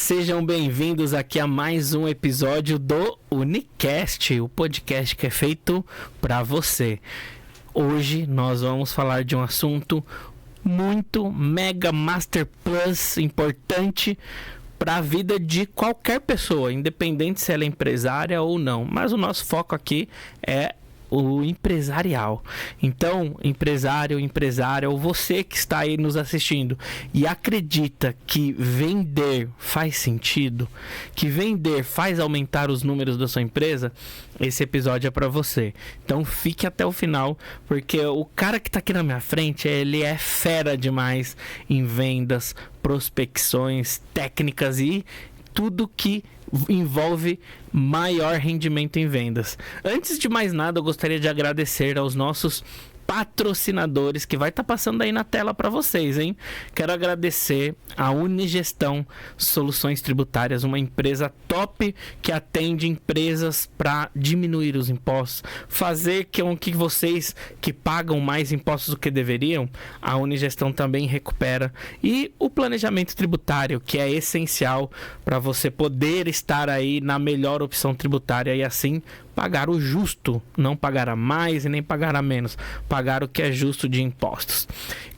sejam bem-vindos aqui a mais um episódio do Unicast, o podcast que é feito para você. Hoje nós vamos falar de um assunto muito mega master plus importante para a vida de qualquer pessoa, independente se ela é empresária ou não. Mas o nosso foco aqui é o empresarial. Então, empresário, empresária, ou você que está aí nos assistindo e acredita que vender faz sentido, que vender faz aumentar os números da sua empresa, esse episódio é para você. Então, fique até o final, porque o cara que está aqui na minha frente, ele é fera demais em vendas, prospecções, técnicas e tudo que envolve maior rendimento em vendas. Antes de mais nada, eu gostaria de agradecer aos nossos patrocinadores, que vai estar passando aí na tela para vocês, hein? Quero agradecer a Unigestão Soluções Tributárias, uma empresa top que atende empresas para diminuir os impostos, fazer com que vocês que pagam mais impostos do que deveriam, a Unigestão também recupera. E o planejamento tributário, que é essencial para você poder estar aí na melhor opção tributária e assim pagar o justo, não pagar a mais e nem pagar a menos, pagar o que é justo de impostos.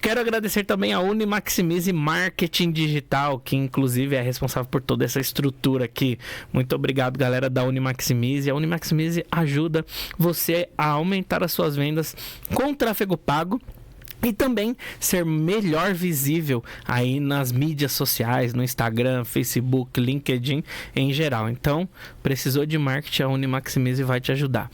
Quero agradecer também a Unimaximize Marketing Digital, que inclusive é responsável por toda essa estrutura aqui. Muito obrigado, galera da Unimaximize. A Unimaximize ajuda você a aumentar as suas vendas com tráfego pago e também ser melhor visível aí nas mídias sociais, no Instagram, Facebook, LinkedIn em geral. Então, precisou de marketing, a Unimaximize vai te ajudar.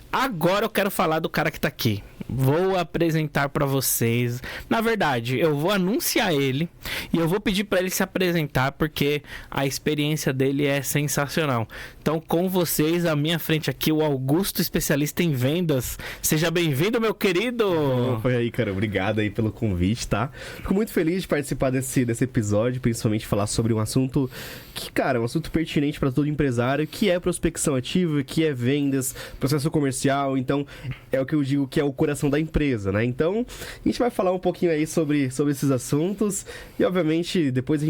Agora eu quero falar do cara que tá aqui. Vou apresentar para vocês. Na verdade, eu vou anunciar ele e eu vou pedir para ele se apresentar porque a experiência dele é sensacional. Então, com vocês, à minha frente aqui, o Augusto, especialista em vendas. Seja bem-vindo, meu querido! Foi aí, cara. Obrigado aí pelo convite, tá? Fico muito feliz de participar desse episódio, principalmente falar sobre um assunto que, cara, é um assunto pertinente para todo empresário, que é prospecção ativa, que é vendas, processo comercial. Então, é o que eu digo que é o coração da empresa, né? Então, a gente vai falar um pouquinho aí sobre esses assuntos e, obviamente, depois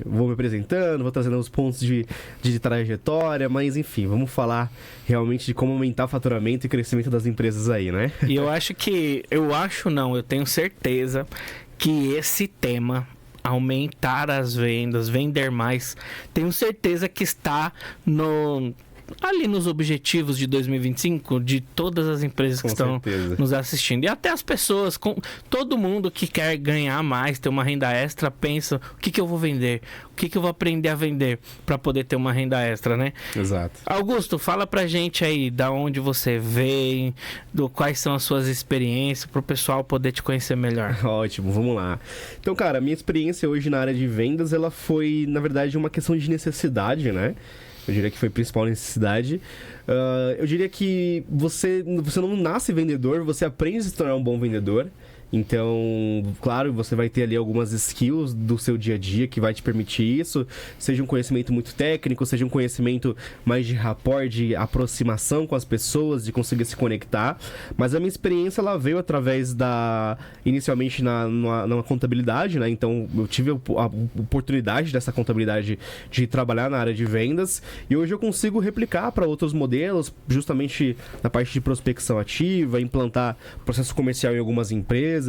vou me apresentando, vou trazendo os pontos de trajetória, mas, enfim, vamos falar realmente de como aumentar o faturamento e crescimento das empresas aí, né? E eu tenho certeza que esse tema, aumentar as vendas, vender mais, tenho certeza que está ali nos objetivos de 2025 de todas as empresas que estão nos assistindo. E até as pessoas, todo mundo que quer ganhar mais, ter uma renda extra, pensa, o que eu vou vender? O que eu vou aprender a vender para poder ter uma renda extra, né? Exato. Augusto, fala pra gente aí da onde você vem, quais são as suas experiências, para o pessoal poder te conhecer melhor. Ótimo, vamos lá. Então, cara, a minha experiência hoje na área de vendas, ela foi, na verdade, uma questão de necessidade, né? Eu diria que foi a principal necessidade. Eu diria que você não nasce vendedor, você aprende a se tornar um bom vendedor. Então, claro, você vai ter ali algumas skills do seu dia a dia que vai te permitir isso, seja um conhecimento muito técnico, seja um conhecimento mais de rapport, de aproximação com as pessoas, de conseguir se conectar. Mas a minha experiência, ela veio através inicialmente numa contabilidade, né? Então, eu tive a oportunidade dessa contabilidade de trabalhar na área de vendas e hoje eu consigo replicar para outros modelos, justamente na parte de prospecção ativa, implantar processo comercial em algumas empresas.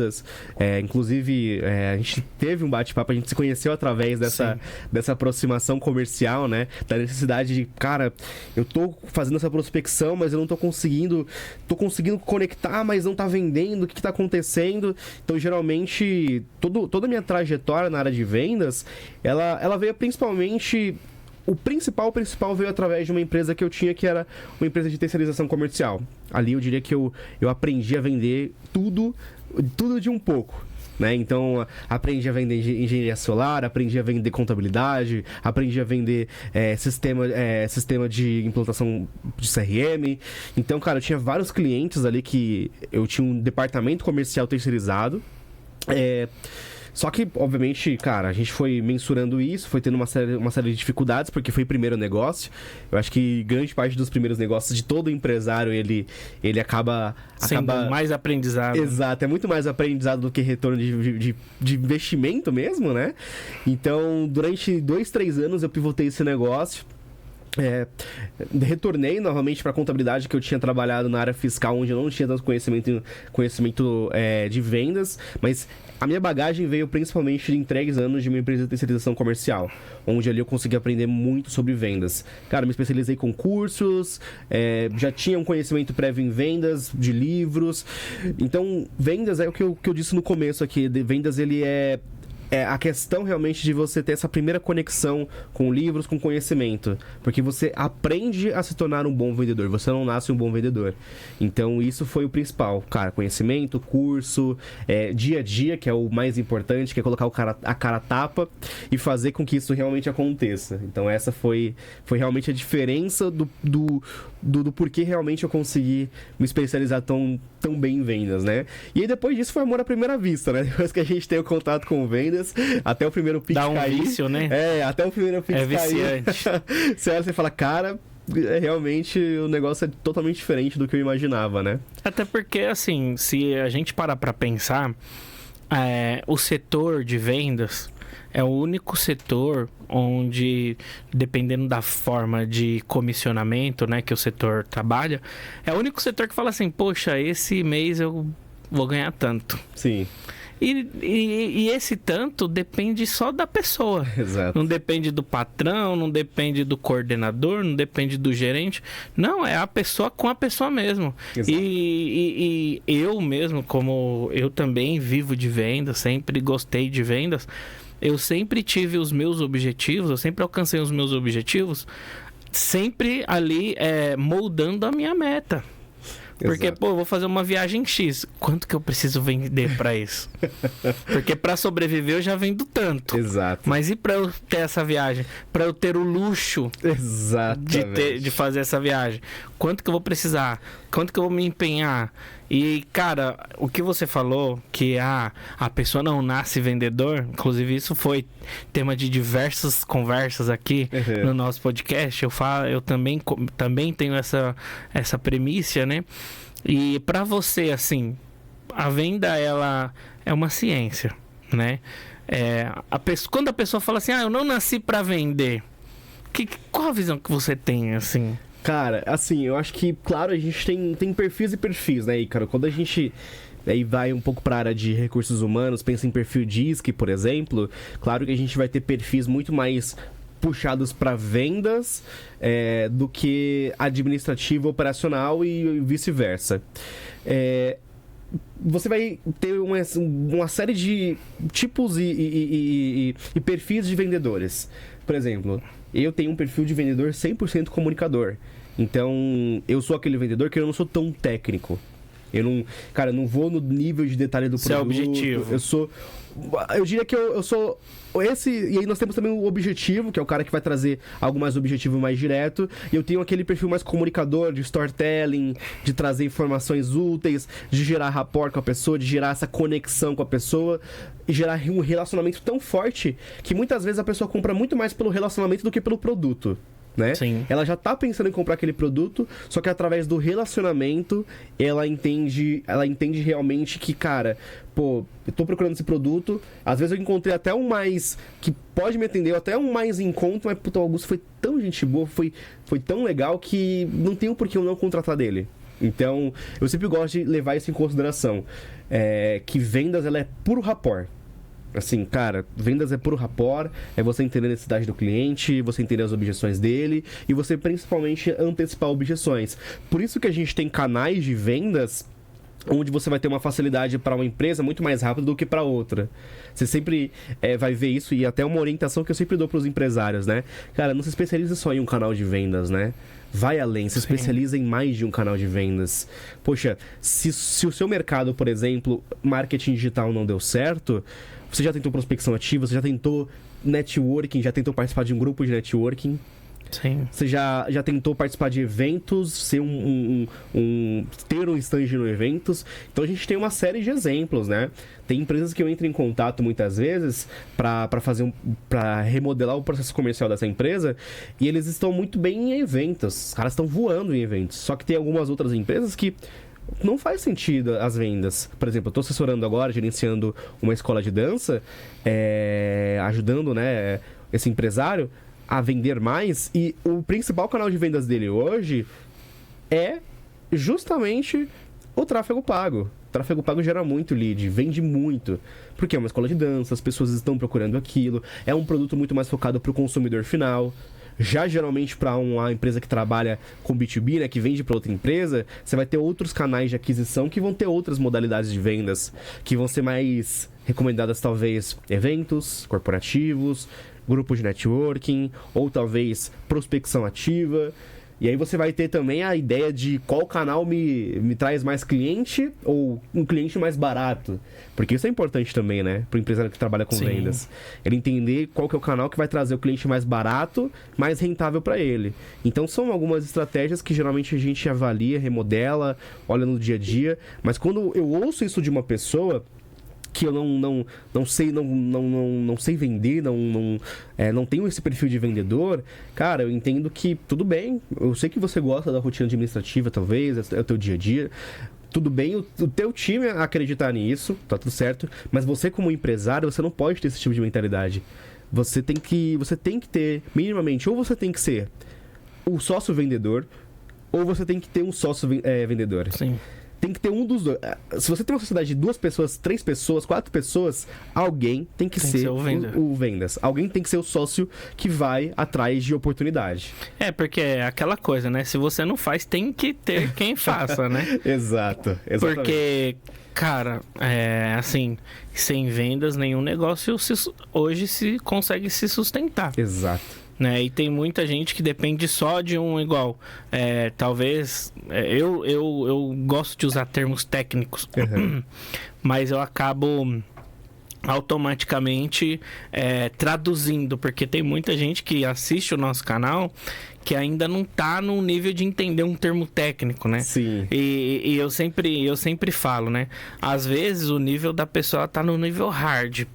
Inclusive, a gente teve um bate-papo, a gente se conheceu através dessa aproximação comercial, né? Da necessidade de, cara, eu tô fazendo essa prospecção, mas eu não tô conseguindo conectar, mas não tá vendendo, o que tá acontecendo? Então, geralmente, toda a minha trajetória na área de vendas, ela veio principalmente... O principal veio através de uma empresa que eu tinha, que era uma empresa de terceirização comercial. Ali eu diria que eu aprendi a vender tudo de um pouco, né? Então, aprendi a vender engenharia solar, aprendi a vender contabilidade, aprendi a vender sistema de implantação de CRM. Então, cara, eu tinha vários clientes ali que eu tinha um departamento comercial terceirizado. Só que, obviamente, cara, a gente foi mensurando isso, foi tendo uma série de dificuldades, porque foi o primeiro negócio. Eu acho que grande parte dos primeiros negócios de todo empresário, ele acaba... Sendo mais aprendizado. Exato, é muito mais aprendizado do que retorno de investimento mesmo, né? Então, durante 2, 3 anos eu pivotei esse negócio. Retornei novamente para a contabilidade, que eu tinha trabalhado na área fiscal, onde eu não tinha tanto conhecimento de vendas, mas a minha bagagem veio principalmente de entregues anos de uma empresa de terceirização comercial, onde ali eu consegui aprender muito sobre vendas. Cara, me especializei com cursos, já tinha um conhecimento prévio em vendas, de livros. Então, vendas é o que eu disse no começo aqui, vendas ele é a questão realmente de você ter essa primeira conexão com livros, com conhecimento. Porque você aprende a se tornar um bom vendedor. Você não nasce um bom vendedor. Então, isso foi o principal. Cara, conhecimento, curso, dia a dia, que é o mais importante, que é colocar a cara a tapa e fazer com que isso realmente aconteça. Então, essa foi realmente a diferença do porquê realmente eu consegui me especializar tão bem em vendas, né? E aí, depois disso, foi amor à primeira vista, né? Depois que a gente tem o contato com vendas, até o primeiro pitch cair. Dá um vício, né? Até o primeiro pitch cair. Viciante. Você fala, cara, realmente o negócio é totalmente diferente do que eu imaginava, né? Até porque, assim, se a gente parar pra pensar, o setor de vendas é o único setor onde, dependendo da forma de comissionamento, né, que o setor trabalha, é o único setor que fala assim, poxa, esse mês eu vou ganhar tanto. Sim. E esse tanto depende só da pessoa. Exato. Não depende do patrão, não depende do coordenador, não depende do gerente. Não, é a pessoa com a pessoa mesmo. Exato. E eu mesmo, como eu também vivo de vendas, sempre gostei de vendas, eu sempre tive os meus objetivos, eu sempre alcancei os meus objetivos, sempre ali moldando a minha meta. Porque, Exato. eu vou fazer uma viagem X. Quanto que eu preciso vender pra isso? Porque pra sobreviver eu já vendo tanto. Exato. Mas e pra eu ter essa viagem? Pra eu ter o luxo de fazer essa viagem? Quanto que eu vou precisar? Quanto que eu vou me empenhar? E, cara, o que você falou, que a pessoa não nasce vendedor, inclusive isso foi tema de diversas conversas aqui no nosso podcast. Eu também tenho essa premissa, né? E pra você, assim, a venda, ela é uma ciência, né? Quando a pessoa fala assim, eu não nasci pra vender, qual a visão que você tem, assim? Cara, assim, eu acho que, claro, a gente tem perfis e perfis, né, Ícaro? Quando a gente aí vai um pouco para a área de recursos humanos, pensa em perfil DISC, por exemplo, claro que a gente vai ter perfis muito mais puxados para vendas do que administrativo, operacional e vice-versa. Você vai ter uma série de tipos e perfis de vendedores. Por exemplo, eu tenho um perfil de vendedor 100% comunicador. Então, eu sou aquele vendedor que eu não sou tão técnico. Eu não vou no nível de detalhe do produto. Esse é o objetivo. Eu diria que eu sou esse, e aí nós temos também o objetivo, que é o cara que vai trazer algo mais objetivo, mais direto. E eu tenho aquele perfil mais comunicador, de storytelling, de trazer informações úteis, de gerar rapport com a pessoa, de gerar essa conexão com a pessoa, e gerar um relacionamento tão forte que muitas vezes a pessoa compra muito mais pelo relacionamento do que pelo produto. Né? Sim. Ela já tá pensando em comprar aquele produto, só que através do relacionamento ela entende realmente que, cara, eu tô procurando esse produto, às vezes eu encontrei até um mais que pode me atender, até um mais em conta, mas o Augusto foi tão gente boa, foi tão legal que não tem por que eu não contratar dele. Então, eu sempre gosto de levar isso em consideração, que vendas, ela é puro rapport. Assim, cara, vendas é puro rapport, é você entender a necessidade do cliente, você entender as objeções dele e você principalmente antecipar objeções. Por isso que a gente tem canais de vendas onde você vai ter uma facilidade para uma empresa muito mais rápido do que para outra. Você sempre vai ver isso, e até uma orientação que eu sempre dou para os empresários, né? Cara, não se especialize só em um canal de vendas, né? Vai além, se especializa em mais de um canal de vendas. Poxa, se o seu mercado, por exemplo, marketing digital não deu certo, você já tentou prospecção ativa, você já tentou networking, já tentou participar de um grupo de networking? Sim. Você já tentou participar de eventos, ser ter um stand no eventos. Então a gente tem uma série de exemplos, né? Tem empresas que eu entro em contato muitas vezes para remodelar o processo comercial dessa empresa, e eles estão muito bem em eventos. Os caras estão voando em eventos. Só que tem algumas outras empresas que não faz sentido as vendas. Por exemplo, eu estou assessorando agora, gerenciando uma escola de dança, ajudando, né, esse empresário a vender mais, e o principal canal de vendas dele hoje é justamente o tráfego pago. O tráfego pago gera muito lead, vende muito, porque é uma escola de dança, as pessoas estão procurando aquilo, é um produto muito mais focado para o consumidor final. Já geralmente para uma empresa que trabalha com B2B, né, que vende para outra empresa, você vai ter outros canais de aquisição que vão ter outras modalidades de vendas, que vão ser mais recomendadas, talvez eventos corporativos, grupo de networking, ou talvez prospecção ativa. E aí você vai ter também a ideia de qual canal me traz mais cliente, ou um cliente mais barato. Porque isso é importante também, né? Para o empresário que trabalha com vendas. Ele entender qual que é o canal que vai trazer o cliente mais barato, mais rentável para ele. Então são algumas estratégias que geralmente a gente avalia, remodela, olha no dia a dia. Mas quando eu ouço isso de uma pessoa que eu não sei vender, não tenho esse perfil de vendedor, cara, eu entendo que tudo bem, eu sei que você gosta da rotina administrativa, talvez, é o teu dia a dia, tudo bem o teu time acreditar nisso, tá tudo certo, mas você como empresário, você não pode ter esse tipo de mentalidade. Você tem que ter, minimamente, ou você tem que ser o sócio vendedor, ou você tem que ter um sócio vendedor. Sim. Tem que ter um dos dois. Se você tem uma sociedade de 2 pessoas, 3 pessoas, 4 pessoas, alguém tem que ser o vendas. Alguém tem que ser o sócio que vai atrás de oportunidade. Porque é aquela coisa, né? Se você não faz, tem que ter quem faça, né? Exato, exatamente. Porque, cara, assim, sem vendas, nenhum negócio hoje se consegue se sustentar. Exato. Né? E tem muita gente que depende só de um igual. Talvez... eu gosto de usar termos técnicos, mas eu acabo automaticamente traduzindo, porque tem muita gente que assiste o nosso canal que ainda não tá no nível de entender um termo técnico, né? Sim. E eu sempre falo, né? Às vezes o nível da pessoa tá no nível hard,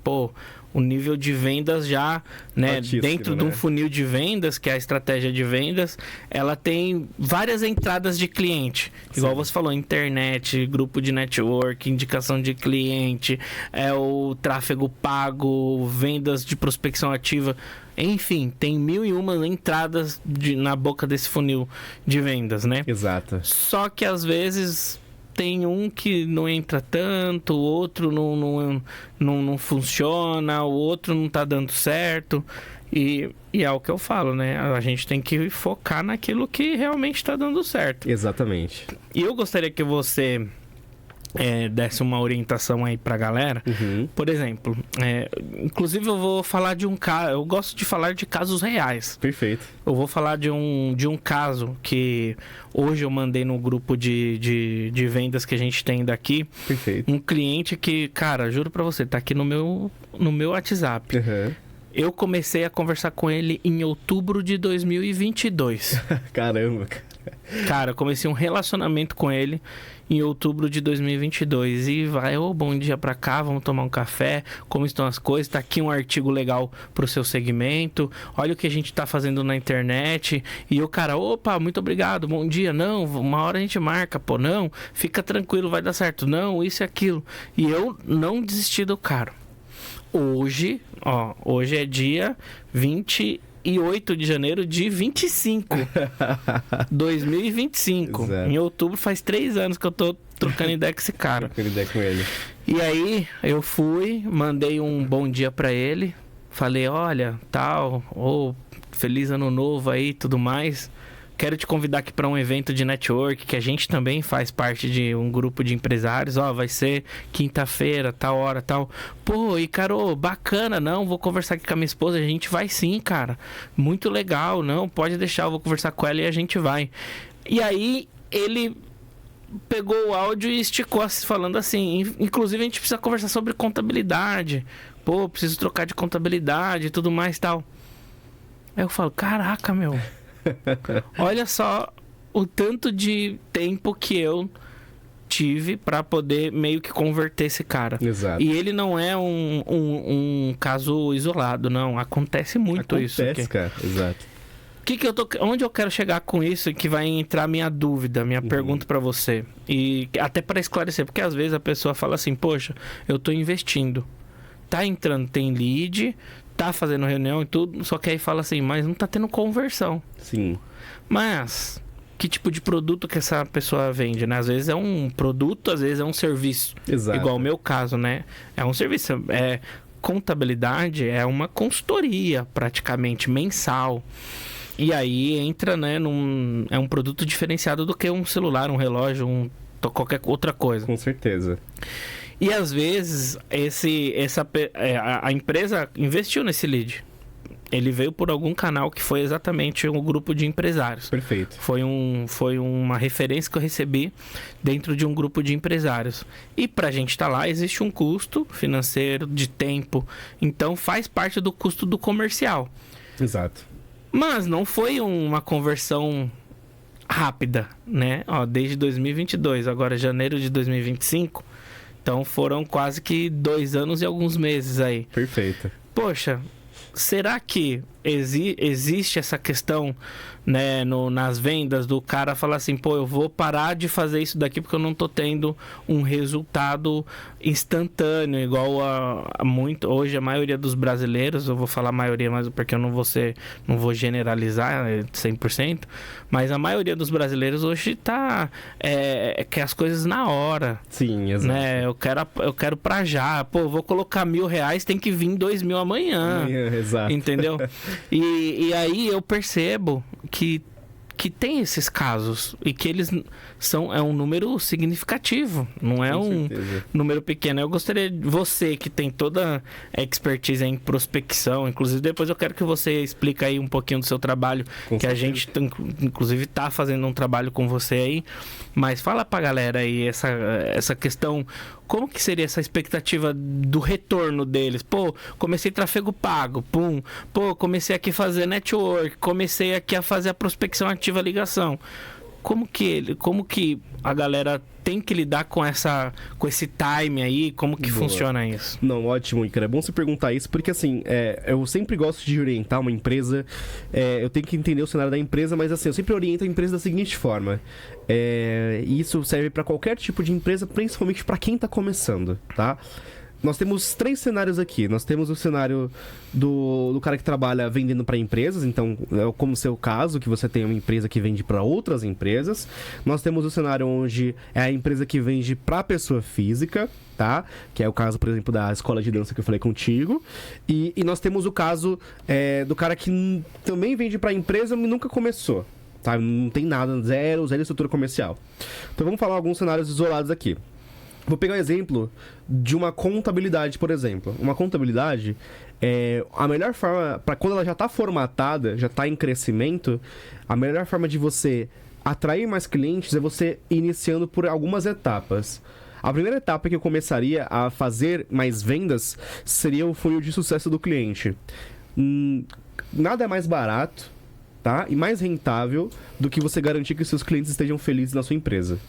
o nível de vendas já, né, dentro de um funil de vendas, que é a estratégia de vendas, ela tem várias entradas de cliente. Igual você falou, internet, grupo de network, indicação de cliente, o tráfego pago, vendas de prospecção ativa. Enfim, tem 1001 entradas na boca desse funil de vendas, né? Exato. Só que às vezes tem um que não entra tanto, o outro não funciona, o outro não tá dando certo. E é o que eu falo, né? A gente tem que focar naquilo que realmente tá dando certo. Exatamente. E eu gostaria que você desse uma orientação aí pra galera. Por exemplo, inclusive eu vou falar de um caso. Eu gosto de falar de casos reais. Perfeito. Eu vou falar de um caso que hoje eu mandei no grupo de vendas que a gente tem daqui. Perfeito. Um cliente que, cara, juro pra você, tá aqui no meu WhatsApp. Eu comecei a conversar com ele em outubro de 2022. Caramba. Cara, eu comecei um relacionamento com ele em outubro de 2022. E vai, bom dia pra cá, vamos tomar um café, como estão as coisas, tá aqui um artigo legal pro seu segmento, olha o que a gente tá fazendo na internet. E o cara, opa, muito obrigado, bom dia, não, uma hora a gente marca, não, fica tranquilo, vai dar certo, não, isso e aquilo. E eu não desisti do cara. Hoje é dia 28 de janeiro de 2025. Exato. Em outubro faz 3 anos que eu tô trocando ideia com esse cara. Trocando ideia com ele. E aí eu fui, mandei um bom dia pra ele, falei, olha, tal, feliz ano novo aí, tudo mais. Quero te convidar aqui para um evento de network, que a gente também faz parte de um grupo de empresários. Vai ser quinta-feira, tal hora, tal. E Caro, bacana, não, vou conversar aqui com a minha esposa. A gente vai sim, cara. Muito legal, não, pode deixar, eu vou conversar com ela e a gente vai. E aí, ele pegou o áudio e esticou falando assim, inclusive a gente precisa conversar sobre contabilidade. Preciso trocar de contabilidade e tudo mais, tal. Aí eu falo, caraca, meu... Olha só o tanto de tempo que eu tive para poder meio que converter esse cara. Exato. E ele não é um caso isolado, não. Acontece muito isso. Acontece, cara. Exato. Onde eu quero chegar com isso, que vai entrar minha dúvida, minha pergunta para você. E até para esclarecer, porque às vezes a pessoa fala assim, poxa, eu tô investindo. Tá entrando, tem lead, tá fazendo reunião e tudo, só que aí fala assim, mas não tá tendo conversão. Sim. Mas que tipo de produto que essa pessoa vende, né? Às vezes é um produto, às vezes é um serviço. Exato. Igual o meu caso, né? É um serviço. Contabilidade é uma consultoria praticamente mensal. E aí entra, né, é um produto diferenciado do que um celular, um relógio, qualquer outra coisa. Com certeza. E às vezes a empresa investiu nesse lead. Ele veio por algum canal que foi exatamente um grupo de empresários. Perfeito. Foi uma referência que eu recebi dentro de um grupo de empresários. E pra gente estar lá existe um custo financeiro, de tempo. Então faz parte do custo do comercial. Exato. Mas não foi uma conversão rápida, né? Desde 2022, agora janeiro de 2025. Então foram quase que 2 anos e alguns meses aí. Perfeito. Poxa, será que existe essa questão, né, nas vendas do cara falar assim, pô, eu vou parar de fazer isso daqui porque eu não tô tendo um resultado instantâneo, igual hoje a maioria dos brasileiros, eu vou falar maioria, mas porque eu não vou generalizar 100%, mas a maioria dos brasileiros hoje quer as coisas na hora. Sim, exato. Né? Eu quero pra já, pô, eu vou colocar R$1.000, tem que vir 2.000 amanhã. Exato. Entendeu? E aí eu percebo que tem esses casos e que eles é um número significativo, não é um número pequeno. Eu gostaria, você que tem toda a expertise em prospecção, inclusive depois eu quero que você explique aí um pouquinho do seu trabalho, que a gente inclusive tá fazendo um trabalho com você aí, mas fala pra galera aí essa questão. Como que seria essa expectativa do retorno deles? Pô, comecei tráfego pago, pum. Pô, comecei aqui a fazer network, comecei aqui a fazer a prospecção ativa, ligação. Como que a galera tem que lidar com esse time aí? Como que funciona isso? Não, ótimo, Ícaro. É bom você perguntar isso, porque assim, eu sempre gosto de orientar uma empresa. Eu tenho que entender o cenário da empresa, mas assim, eu sempre oriento a empresa da seguinte forma. E isso serve para qualquer tipo de empresa, principalmente para quem está começando, tá? Nós temos 3 cenários aqui. Nós temos o cenário do cara que trabalha vendendo para empresas, então, como o seu caso, que você tem uma empresa que vende para outras empresas. Nós temos o cenário onde é a empresa que vende para pessoa física, tá? Que é o caso, por exemplo, da escola de dança que eu falei contigo. E nós temos o caso do cara que também vende para empresa, mas nunca começou, tá? Não tem nada, zero estrutura comercial. Então vamos falar alguns cenários isolados aqui. Vou pegar um exemplo de uma contabilidade, por exemplo. Uma contabilidade, a melhor forma, para quando ela já está formatada, já está em crescimento, a melhor forma de você atrair mais clientes é você iniciando por algumas etapas. A primeira etapa que eu começaria a fazer mais vendas seria o funil de sucesso do cliente. Nada é mais barato, tá? E mais rentável do que você garantir que seus clientes estejam felizes na sua empresa.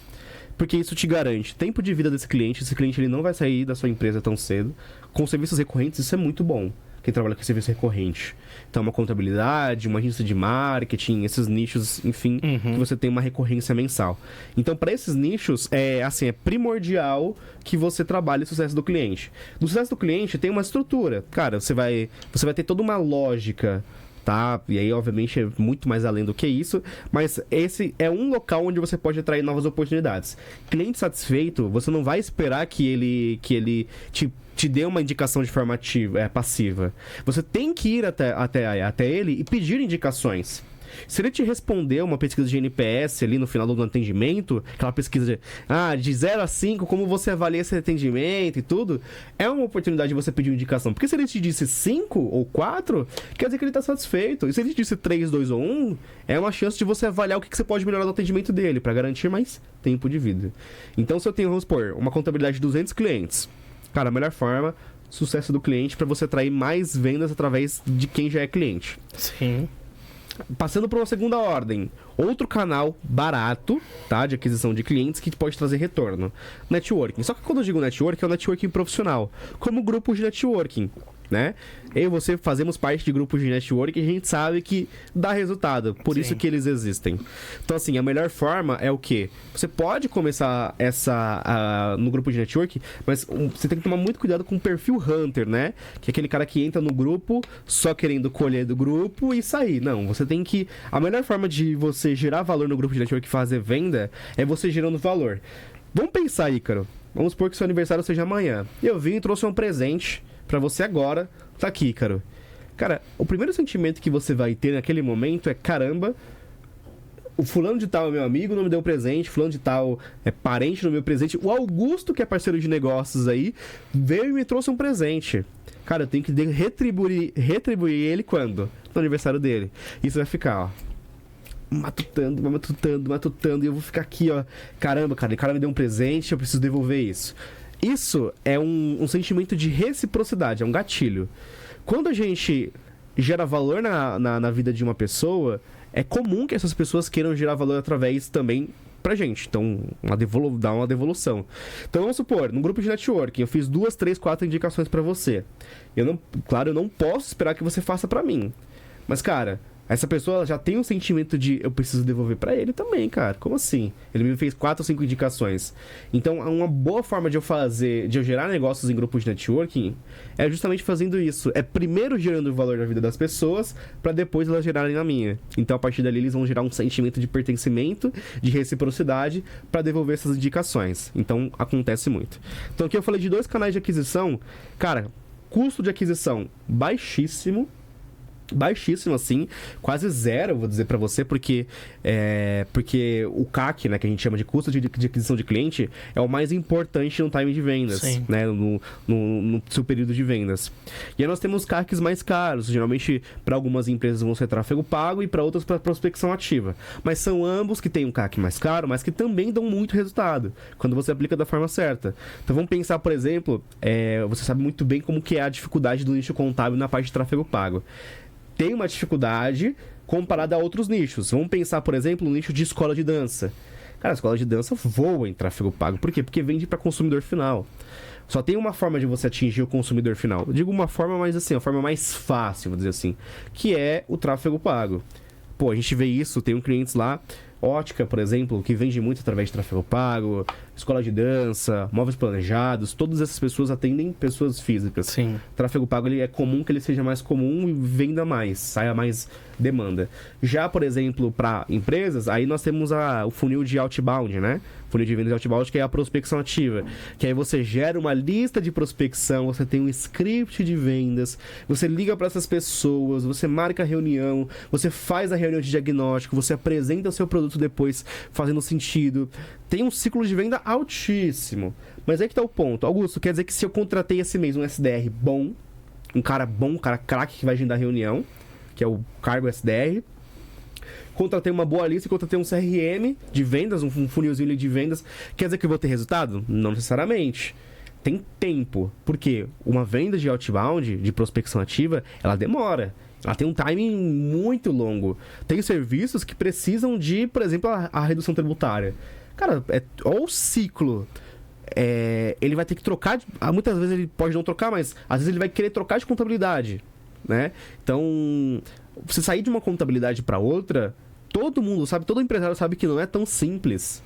Porque isso te garante tempo de vida desse cliente. Esse cliente ele não vai sair da sua empresa tão cedo. Com serviços recorrentes, isso é muito bom. Quem trabalha com serviço recorrente. Então, uma contabilidade, uma agência de marketing, esses nichos, enfim, que você tem uma recorrência mensal. Então, para esses nichos, é primordial que você trabalhe o sucesso do cliente. No sucesso do cliente, tem uma estrutura. Cara, você vai ter toda uma lógica, tá? E aí, obviamente, é muito mais além do que isso, mas esse é um local onde você pode atrair novas oportunidades. Cliente satisfeito, você não vai esperar que ele te dê uma indicação de forma passiva. Você tem que ir até ele e pedir indicações. Se ele te responder uma pesquisa de NPS ali no final do atendimento, aquela pesquisa de 0 a 5, como você avalia esse atendimento e tudo, é uma oportunidade de você pedir uma indicação. Porque se ele te disse 5 ou 4, quer dizer que ele está satisfeito. E se ele te disse 3, 2 ou 1, é uma chance de você avaliar o que você pode melhorar no atendimento dele, para garantir mais tempo de vida. Então, se eu tenho, vamos supor, uma contabilidade de 200 clientes, cara, a melhor forma, sucesso do cliente, para você atrair mais vendas através de quem já é cliente. Sim. Passando para uma segunda ordem, outro canal barato, tá, de aquisição de clientes que pode trazer retorno. Networking. Só que quando eu digo networking, é o networking profissional, como grupos de networking, né? Eu e você fazemos parte de grupos de networking e a gente sabe que dá resultado, por Sim. isso que eles existem. Então, assim, a melhor forma é o quê? Você pode começar no grupo de networking, mas você tem que tomar muito cuidado com o perfil hunter, né? Que é aquele cara que entra no grupo só querendo colher do grupo e sair. Não, você tem que... A melhor forma de você gerar valor no grupo de networking e fazer venda é você gerando valor. Vamos pensar, Ícaro. Vamos supor que seu aniversário seja amanhã. Eu vim e trouxe um presente pra você agora. Tá aqui, Ícaro. Cara, o primeiro sentimento que você vai ter naquele momento é: caramba, o fulano de tal é meu amigo, não me deu presente, fulano de tal é parente, não me deu presente. O Augusto, que é parceiro de negócios aí, veio e me trouxe um presente. Cara, eu tenho que retribuir ele quando? No aniversário dele. Isso vai ficar, ó, matutando, e eu vou ficar aqui, ó. Caramba, cara, o cara me deu um presente, eu preciso devolver isso. Isso é um sentimento de reciprocidade, é um gatilho. Quando a gente gera valor na vida de uma pessoa, é comum que essas pessoas queiram gerar valor através também pra gente. Então, dá uma devolução. Então, vamos supor, no grupo de networking, eu fiz 2, 3, 4 indicações pra você. Eu não posso esperar que você faça pra mim. Mas, cara, essa pessoa já tem um sentimento de eu preciso devolver pra ele também, cara. Como assim? Ele me fez 4 ou 5 indicações. Então, uma boa forma de eu gerar negócios em grupos de networking é justamente fazendo isso. É primeiro gerando o valor na vida das pessoas pra depois elas gerarem na minha. Então, a partir dali, eles vão gerar um sentimento de pertencimento, de reciprocidade pra devolver essas indicações. Então, acontece muito. Então, aqui eu falei de 2 canais de aquisição. Cara, custo de aquisição baixíssimo assim, quase zero, vou dizer pra você, porque o CAC, né, que a gente chama de custo de aquisição de cliente, é o mais importante no time de vendas. Sim. Né, no seu período de vendas. E aí nós temos CACs mais caros, geralmente para algumas empresas vão ser tráfego pago e para outras para prospecção ativa, mas são ambos que têm um CAC mais caro, mas que também dão muito resultado quando você aplica da forma certa. Então vamos pensar, por exemplo, você sabe muito bem como que é a dificuldade do nicho contábil na parte de tráfego pago. Tem uma dificuldade comparada a outros nichos. Vamos pensar, por exemplo, no nicho de escola de dança. Cara, a escola de dança voa em tráfego pago. Por quê? Porque vende para consumidor final. Só tem uma forma de você atingir o consumidor final. Eu digo uma forma mais assim, a forma mais fácil, vou dizer assim, que é o tráfego pago. Pô, a gente vê isso, tem clientes lá, ótica, por exemplo, que vende muito através de tráfego pago, escola de dança, móveis planejados, todas essas pessoas atendem pessoas físicas. Sim. Tráfego pago, ele é comum que ele seja mais comum e venda mais, saia mais demanda. Já, por exemplo, para empresas, aí nós temos o funil de outbound, né? Funil de vendas de outbound, que é a prospecção ativa. Que aí você gera uma lista de prospecção, você tem um script de vendas, você liga para essas pessoas, você marca a reunião, você faz a reunião de diagnóstico, você apresenta o seu produto depois, fazendo sentido. Tem um ciclo de venda altíssimo. Mas aí que tá o ponto. Augusto, quer dizer que se eu contratei esse mês um SDR bom, um cara craque que vai agendar a reunião, que é o cargo SDR, contratei uma boa lista e contratei um CRM de vendas, um funilzinho de vendas, quer dizer que eu vou ter resultado? Não necessariamente. Tem tempo. Porque uma venda de outbound, de prospecção ativa, ela demora. Ela tem um timing muito longo. Tem serviços que precisam de, por exemplo, a redução tributária. Cara, ou o ciclo. Ele vai ter que trocar. Muitas vezes ele pode não trocar, mas às vezes ele vai querer trocar de contabilidade, né? Então, você sair de uma contabilidade para outra, todo mundo sabe, todo empresário sabe que não é tão simples.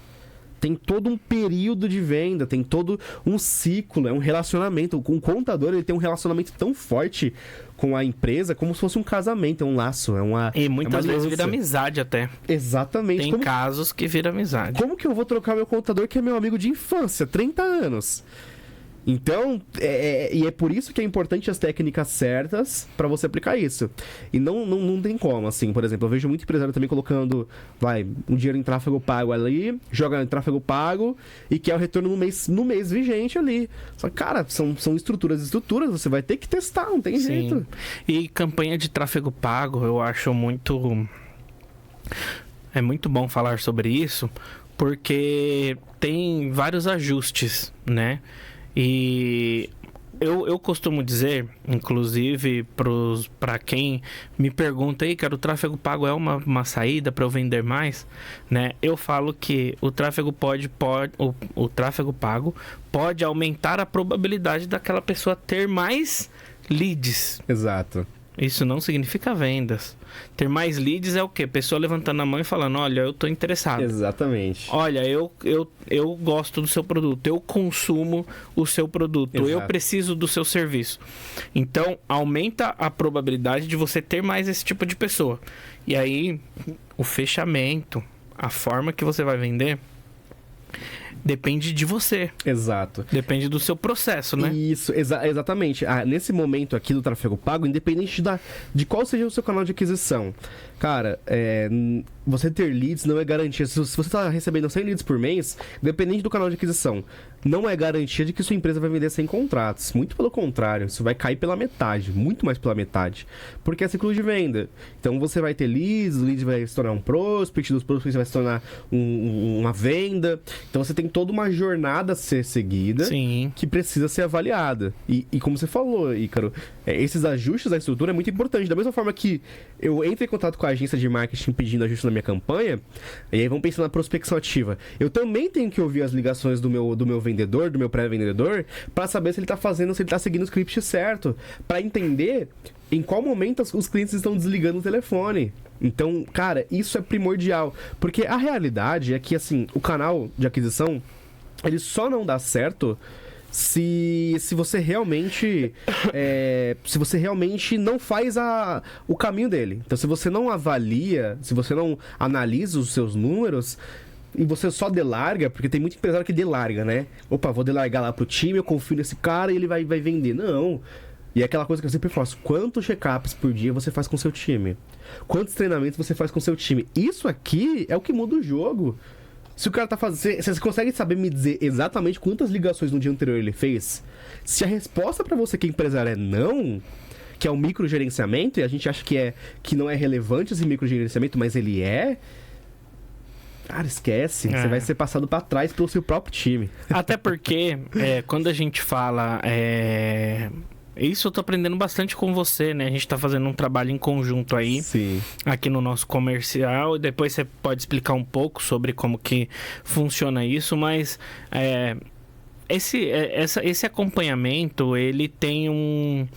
Tem todo um período de venda, tem todo um ciclo, é um relacionamento. O contador, ele tem um relacionamento tão forte com a empresa como se fosse um casamento, é um laço, E muitas vezes vira amizade até. Exatamente. Tem casos que vira amizade. Como que eu vou trocar meu contador que é meu amigo de infância, 30 anos? Então, e é por isso que é importante as técnicas certas para você aplicar isso. E não tem como, assim, por exemplo, eu vejo muito empresário também colocando, um dinheiro em tráfego pago ali, joga em tráfego pago e quer o retorno no mês vigente ali. Só que, cara, são estruturas, você vai ter que testar, não tem jeito. E campanha de tráfego pago, eu acho muito... É muito bom falar sobre isso, porque tem vários ajustes, né? E eu costumo dizer, inclusive para quem me pergunta aí, cara, o tráfego pago é uma saída para eu vender mais, né? Eu falo que o tráfego o tráfego pago pode aumentar a probabilidade daquela pessoa ter mais leads. Exato. Isso não significa vendas. Ter mais leads é o quê? Pessoa levantando a mão e falando, olha, eu tô interessado. Exatamente. Olha, eu gosto do seu produto, eu consumo o seu produto, Exato. eu preciso do seu serviço. Então, aumenta a probabilidade de você ter mais esse tipo de pessoa. E aí, o fechamento, a forma que você vai vender, depende de você. Exato. Depende do seu processo, né? Isso, exatamente. Nesse momento aqui do tráfego pago, independente de qual seja o seu canal de aquisição, cara, você ter leads não é garantia. Se você está recebendo 100 leads por mês, independente do canal de aquisição, não é garantia de que sua empresa vai vender 100 contratos. Muito pelo contrário, isso vai cair pela metade, muito mais pela metade. Porque é ciclo de venda. Então você vai ter leads, o lead vai se tornar um prospect, dos prospects vai se tornar uma venda. Então você tem toda uma jornada a ser seguida. Sim. Que precisa ser avaliada. E como você falou, Ícaro, esses ajustes da estrutura é muito importante. Da mesma forma que eu entro em contato com a agência de marketing pedindo ajuste na minha campanha, e aí vamos pensar na prospecção ativa. Eu também tenho que ouvir as ligações do meu vendedor, do meu pré-vendedor, para saber se ele tá fazendo, se ele tá seguindo o script certo, para entender em qual momento os clientes estão desligando o telefone. Então, cara, isso é primordial, porque a realidade é que, assim, o canal de aquisição, ele só não dá certo se você realmente não faz o caminho dele. Então, se você não avalia, se você não analisa os seus números e você só delarga, porque tem muito empresário que delarga, né? Opa, vou delargar lá pro time, eu confio nesse cara e ele vai vender. Não. E é aquela coisa que eu sempre faço. Quantos check-ups por dia você faz com seu time? Quantos treinamentos você faz com seu time? Isso aqui é o que muda o jogo. Se o cara tá fazendo... Você consegue saber me dizer exatamente quantas ligações no dia anterior ele fez? Se a resposta pra você que é empresário é não, que é o microgerenciamento, e a gente acha que não é relevante esse microgerenciamento, mas ele é... Cara, esquece. Você vai ser passado pra trás pelo seu próprio time. Até porque, quando a gente fala... Isso eu tô aprendendo bastante com você, né? A gente tá fazendo um trabalho em conjunto aí. Sim. Aqui no nosso comercial. E depois você pode explicar um pouco sobre como que funciona isso. Mas esse acompanhamento, ele tem um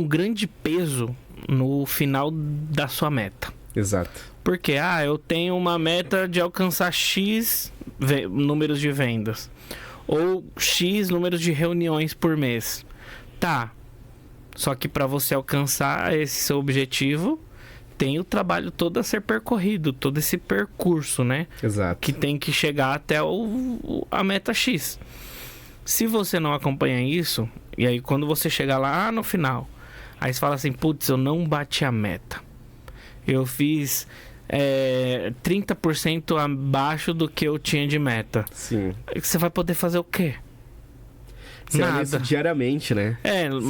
grande peso no final da sua meta. Exato. Porque, eu tenho uma meta de alcançar X números de vendas. Ou X números de reuniões por mês. Tá. Só que para você alcançar esse seu objetivo, tem o trabalho todo a ser percorrido, todo esse percurso, né? Exato. Que tem que chegar até a meta X. Se você não acompanha isso, e aí quando você chegar lá no final, aí você fala assim, putz, eu não bati a meta. Eu fiz 30% abaixo do que eu tinha de meta. Sim. Você vai poder fazer o quê? Você olha isso diariamente, né?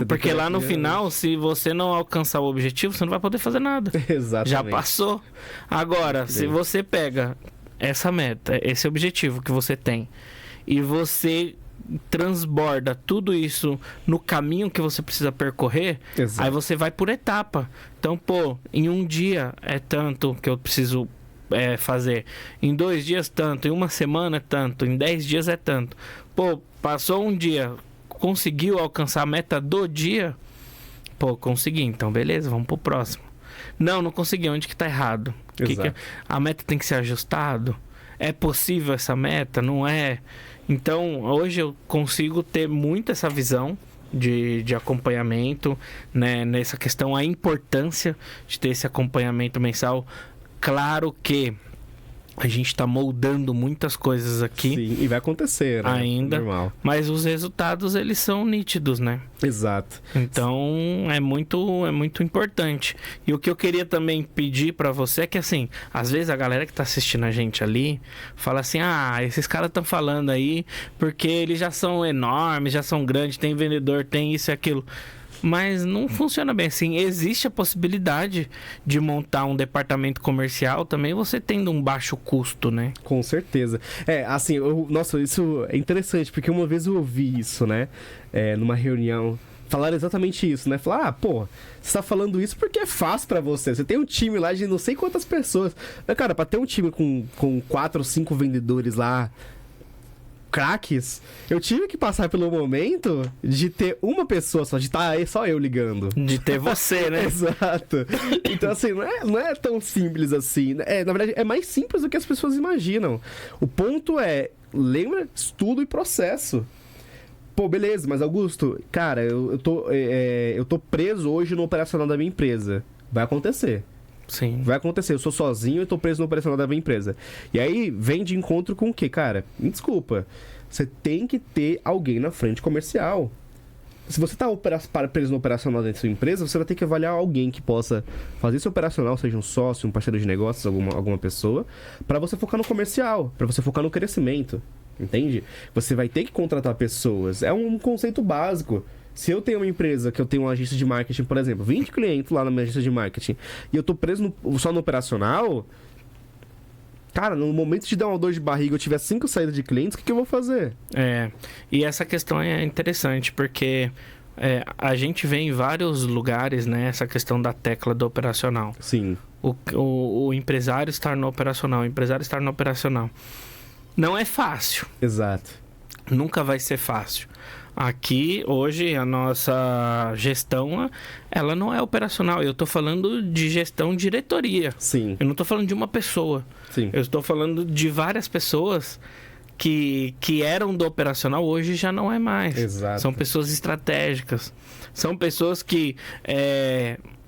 Porque lá no final, se você não alcançar o objetivo, você não vai poder fazer nada. Exatamente. Já passou. Agora, se você pega essa meta, esse objetivo que você tem, e você transborda tudo isso no caminho que você precisa percorrer, Exato. Aí você vai por etapa. Então, em um dia é tanto que eu preciso fazer, em 2 dias tanto, em uma semana é tanto, em 10 dias é tanto. Passou um dia, conseguiu alcançar a meta do dia? Consegui, então beleza, vamos pro próximo. Não consegui, onde que tá errado? A meta tem que ser ajustado? É possível essa meta? Não é? Então, hoje eu consigo ter muito essa visão de acompanhamento, né? Nessa questão, a importância de ter esse acompanhamento mensal. Claro que a gente está moldando muitas coisas aqui. Sim, e vai acontecer, né? Ainda. Normal. Mas os resultados, eles são nítidos, né? Exato. Então, é muito importante. E o que eu queria também pedir para você é que, assim, às vezes a galera que tá assistindo a gente ali fala assim, esses caras estão falando aí porque eles já são enormes, já são grandes, tem vendedor, tem isso e aquilo. mas não funciona bem assim. Existe a possibilidade de montar um departamento comercial também, você tendo um baixo custo, né? Com certeza. Assim, nossa, isso é interessante, porque uma vez eu ouvi isso, né? Numa reunião. Falaram exatamente isso, né? Falaram, pô, você tá falando isso porque é fácil pra você. Você tem um time lá de não sei quantas pessoas. Mas, cara, pra ter um time com 4 ou 5 vendedores lá, craques, eu tive que passar pelo momento de ter uma pessoa só, de estar aí só eu ligando. De ter você, né? Exato. Então, assim, não é tão simples assim. Na verdade, é mais simples do que as pessoas imaginam. O ponto lembra, estudo e processo. Pô, beleza, mas Augusto, cara, eu tô preso hoje no operacional da minha empresa. Vai acontecer. Sim. Vai acontecer. Eu sou sozinho e tô preso no operacional da minha empresa. E aí, vem de encontro com o quê, cara? Me desculpa. Você tem que ter alguém na frente comercial. Se você tá preso no operacional da sua empresa, você vai ter que avaliar alguém que possa fazer esse operacional, seja um sócio, um parceiro de negócios, alguma pessoa, para você focar no comercial, para você focar no crescimento. Entende? Você vai ter que contratar pessoas. É um conceito básico. Se eu tenho uma empresa que eu tenho uma agência de marketing, por exemplo, 20 clientes lá na minha agência de marketing, e eu tô preso só no operacional, cara, no momento de dar uma dor de barriga, eu tiver 5 saídas de clientes, o que eu vou fazer? E essa questão é interessante, porque a gente vê em vários lugares, né, essa questão da tecla do operacional. Sim. O empresário estar no operacional, o empresário estar no operacional. Não é fácil. Exato. Nunca vai ser fácil. Aqui, hoje, a nossa gestão, ela não é operacional. Eu estou falando de gestão diretoria. Sim. Eu não estou falando de uma pessoa. Sim. Eu estou falando de várias pessoas que eram do operacional, hoje já não é mais. Exato. São pessoas estratégicas. São pessoas que...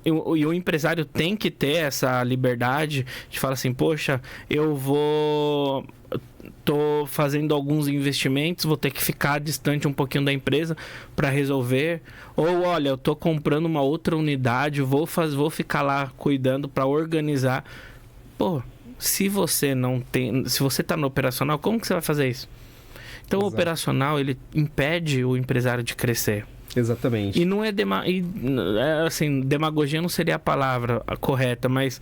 E o empresário tem que ter essa liberdade de falar assim, poxa, tô fazendo alguns investimentos, vou ter que ficar distante um pouquinho da empresa para resolver. Ou, olha, eu tô comprando uma outra unidade, vou ficar lá cuidando para organizar. Pô, se você tá no operacional, como que você vai fazer isso? Então, o operacional, ele impede o empresário de crescer. Exatamente. E não é assim, demagogia não seria a palavra correta, mas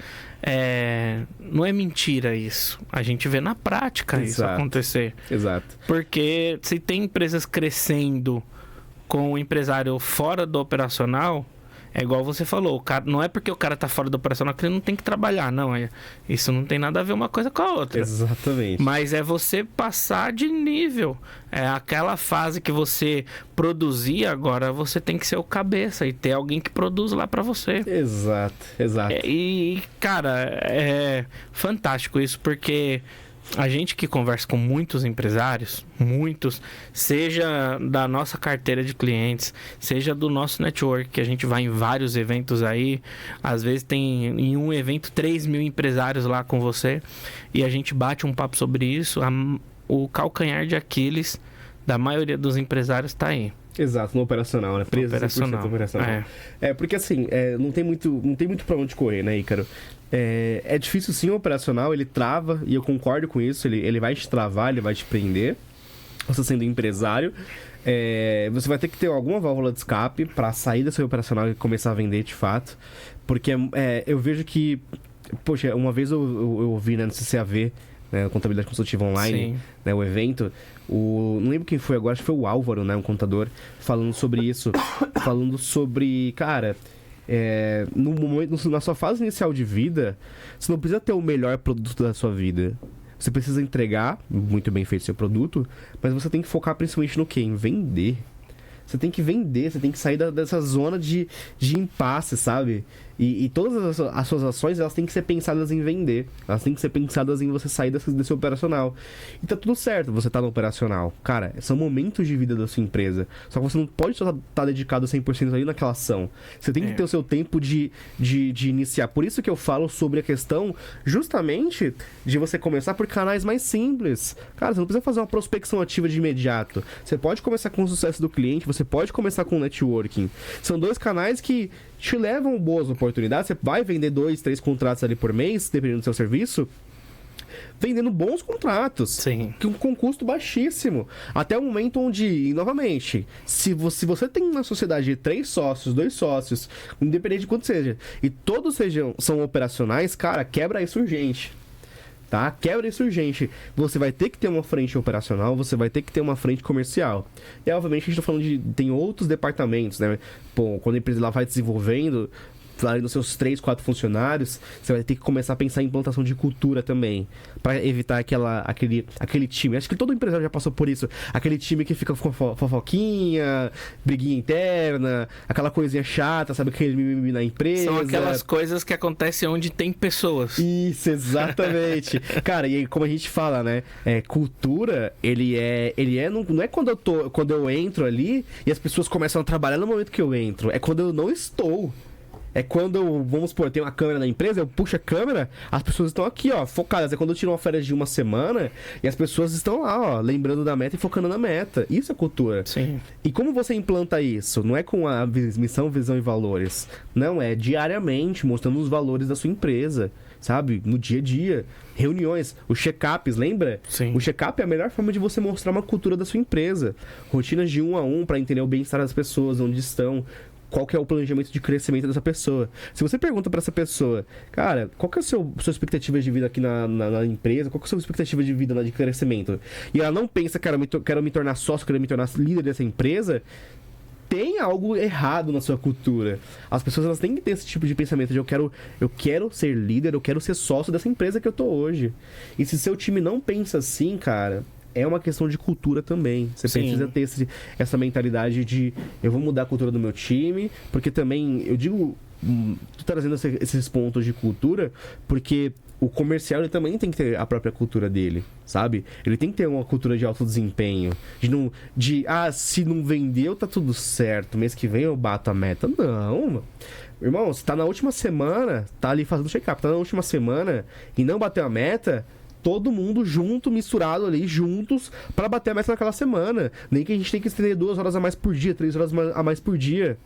não é mentira isso. A gente vê na prática isso acontecer. Exato. Porque se tem empresas crescendo com o empresário fora do operacional, é igual você falou, não é porque o cara tá fora do operacional que ele não tem que trabalhar, não. Isso não tem nada a ver uma coisa com a outra. Exatamente. Mas é você passar de nível. É aquela fase que você produzia, agora você tem que ser o cabeça e ter alguém que produz lá pra você. Exato. Cara, é fantástico isso, porque a gente que conversa com muitos empresários, seja da nossa carteira de clientes, seja do nosso network, que a gente vai em vários eventos aí, às vezes tem em um evento 3.000 empresários lá com você, e a gente bate um papo sobre isso, o calcanhar de Aquiles da maioria dos empresários está aí. Exato, no operacional, né? Preso operacional. 100% operacional. Porque assim, não tem muito pra onde correr, né, Ícaro? É difícil sim o operacional, ele trava, e eu concordo com isso, ele vai te travar, ele vai te prender. Você sendo empresário, você vai ter que ter alguma válvula de escape pra sair desse operacional e começar a vender de fato. Porque eu vejo que, poxa, uma vez eu ouvi, né, no CCAV, né, Contabilidade Consultiva Online, né, o evento, não lembro quem foi agora, acho que foi o Álvaro, né, um contador, falando sobre isso, falando sobre, cara, no momento, na sua fase inicial de vida, você não precisa ter o melhor produto da sua vida. Você precisa entregar muito bem feito seu produto, mas você tem que focar principalmente no quê? Em vender. Você tem que vender, você tem que sair dessa zona de impasse, sabe? E todas as suas ações, elas têm que ser pensadas em vender. Elas têm que ser pensadas em você sair desse operacional. E tá tudo certo você tá no operacional. Cara, são momentos de vida da sua empresa. Só que você não pode estar dedicado 100% ali naquela ação. Você tem que ter o seu tempo de iniciar. Por isso que eu falo sobre a questão, justamente, de você começar por canais mais simples. Cara, você não precisa fazer uma prospecção ativa de imediato. Você pode começar com o sucesso do cliente, você pode começar com o networking. São 2 canais que te levam boas oportunidades. Você vai vender 2, 3 contratos ali por mês, dependendo do seu serviço. vendendo bons contratos. Sim. Com custo baixíssimo. Até o momento onde, novamente, se você tem uma sociedade de 3 sócios, 2 sócios, independente de quanto seja, e todos são operacionais, cara, quebra isso urgente. Tá? Quebra isso urgente. Você vai ter que ter uma frente operacional, você vai ter que ter uma frente comercial. E, obviamente, a gente tá falando tem outros departamentos, né? Pô, quando a empresa lá vai desenvolvendo, lá nos seus 3, 4 funcionários, você vai ter que começar a pensar em implantação de cultura também, para evitar aquele time. Acho que todo empresário já passou por isso. Aquele time que fica com fofoquinha, briguinha interna, aquela coisinha chata, sabe? Aquele mimimi na empresa. São aquelas coisas que acontecem onde tem pessoas. Isso, exatamente. Cara, e aí, como a gente fala, né? Cultura, ele é não é quando eu entro ali e as pessoas começam a trabalhar no momento que eu entro. É quando eu não estou. É quando eu, vamos supor, tem uma câmera na empresa, eu puxo a câmera, as pessoas estão aqui, ó, focadas. É quando eu tiro uma férias de uma semana e as pessoas estão lá, ó, lembrando da meta e focando na meta. Isso é cultura. Sim. E como você implanta isso? Não é com a missão, visão e valores. Não, é diariamente, mostrando os valores da sua empresa, sabe? No dia a dia. Reuniões, os check-ups, lembra? Sim. O check-up é a melhor forma de você mostrar uma cultura da sua empresa. Rotinas de 1 a 1 para entender o bem-estar das pessoas, onde estão, qual que é o planejamento de crescimento dessa pessoa. Se você pergunta para essa pessoa, cara, qual que é a sua expectativa de vida aqui na empresa, qual que é a sua expectativa de vida de crescimento, e ela não pensa, quero me tornar sócio, quero me tornar líder dessa empresa, tem algo errado na sua cultura. As pessoas, elas têm que ter esse tipo de pensamento de eu quero ser líder, eu quero ser sócio dessa empresa que eu tô hoje. E se seu time não pensa assim, cara, é uma questão de cultura também. Você Sim. precisa ter essa mentalidade de eu vou mudar a cultura do meu time, porque também, eu digo, tô trazendo esses pontos de cultura, porque o comercial, ele também tem que ter a própria cultura dele, sabe? Ele tem que ter uma cultura de alto desempenho, se não vendeu, tá tudo certo, mês que vem eu bato a meta. Não, irmão, você tá na última semana, tá ali fazendo check-up, tá na última semana e não bateu a meta, todo mundo junto, misturado ali, juntos, pra bater a meta naquela semana. Nem que a gente tenha que estender 2 horas a mais por dia, 3 horas a mais por dia,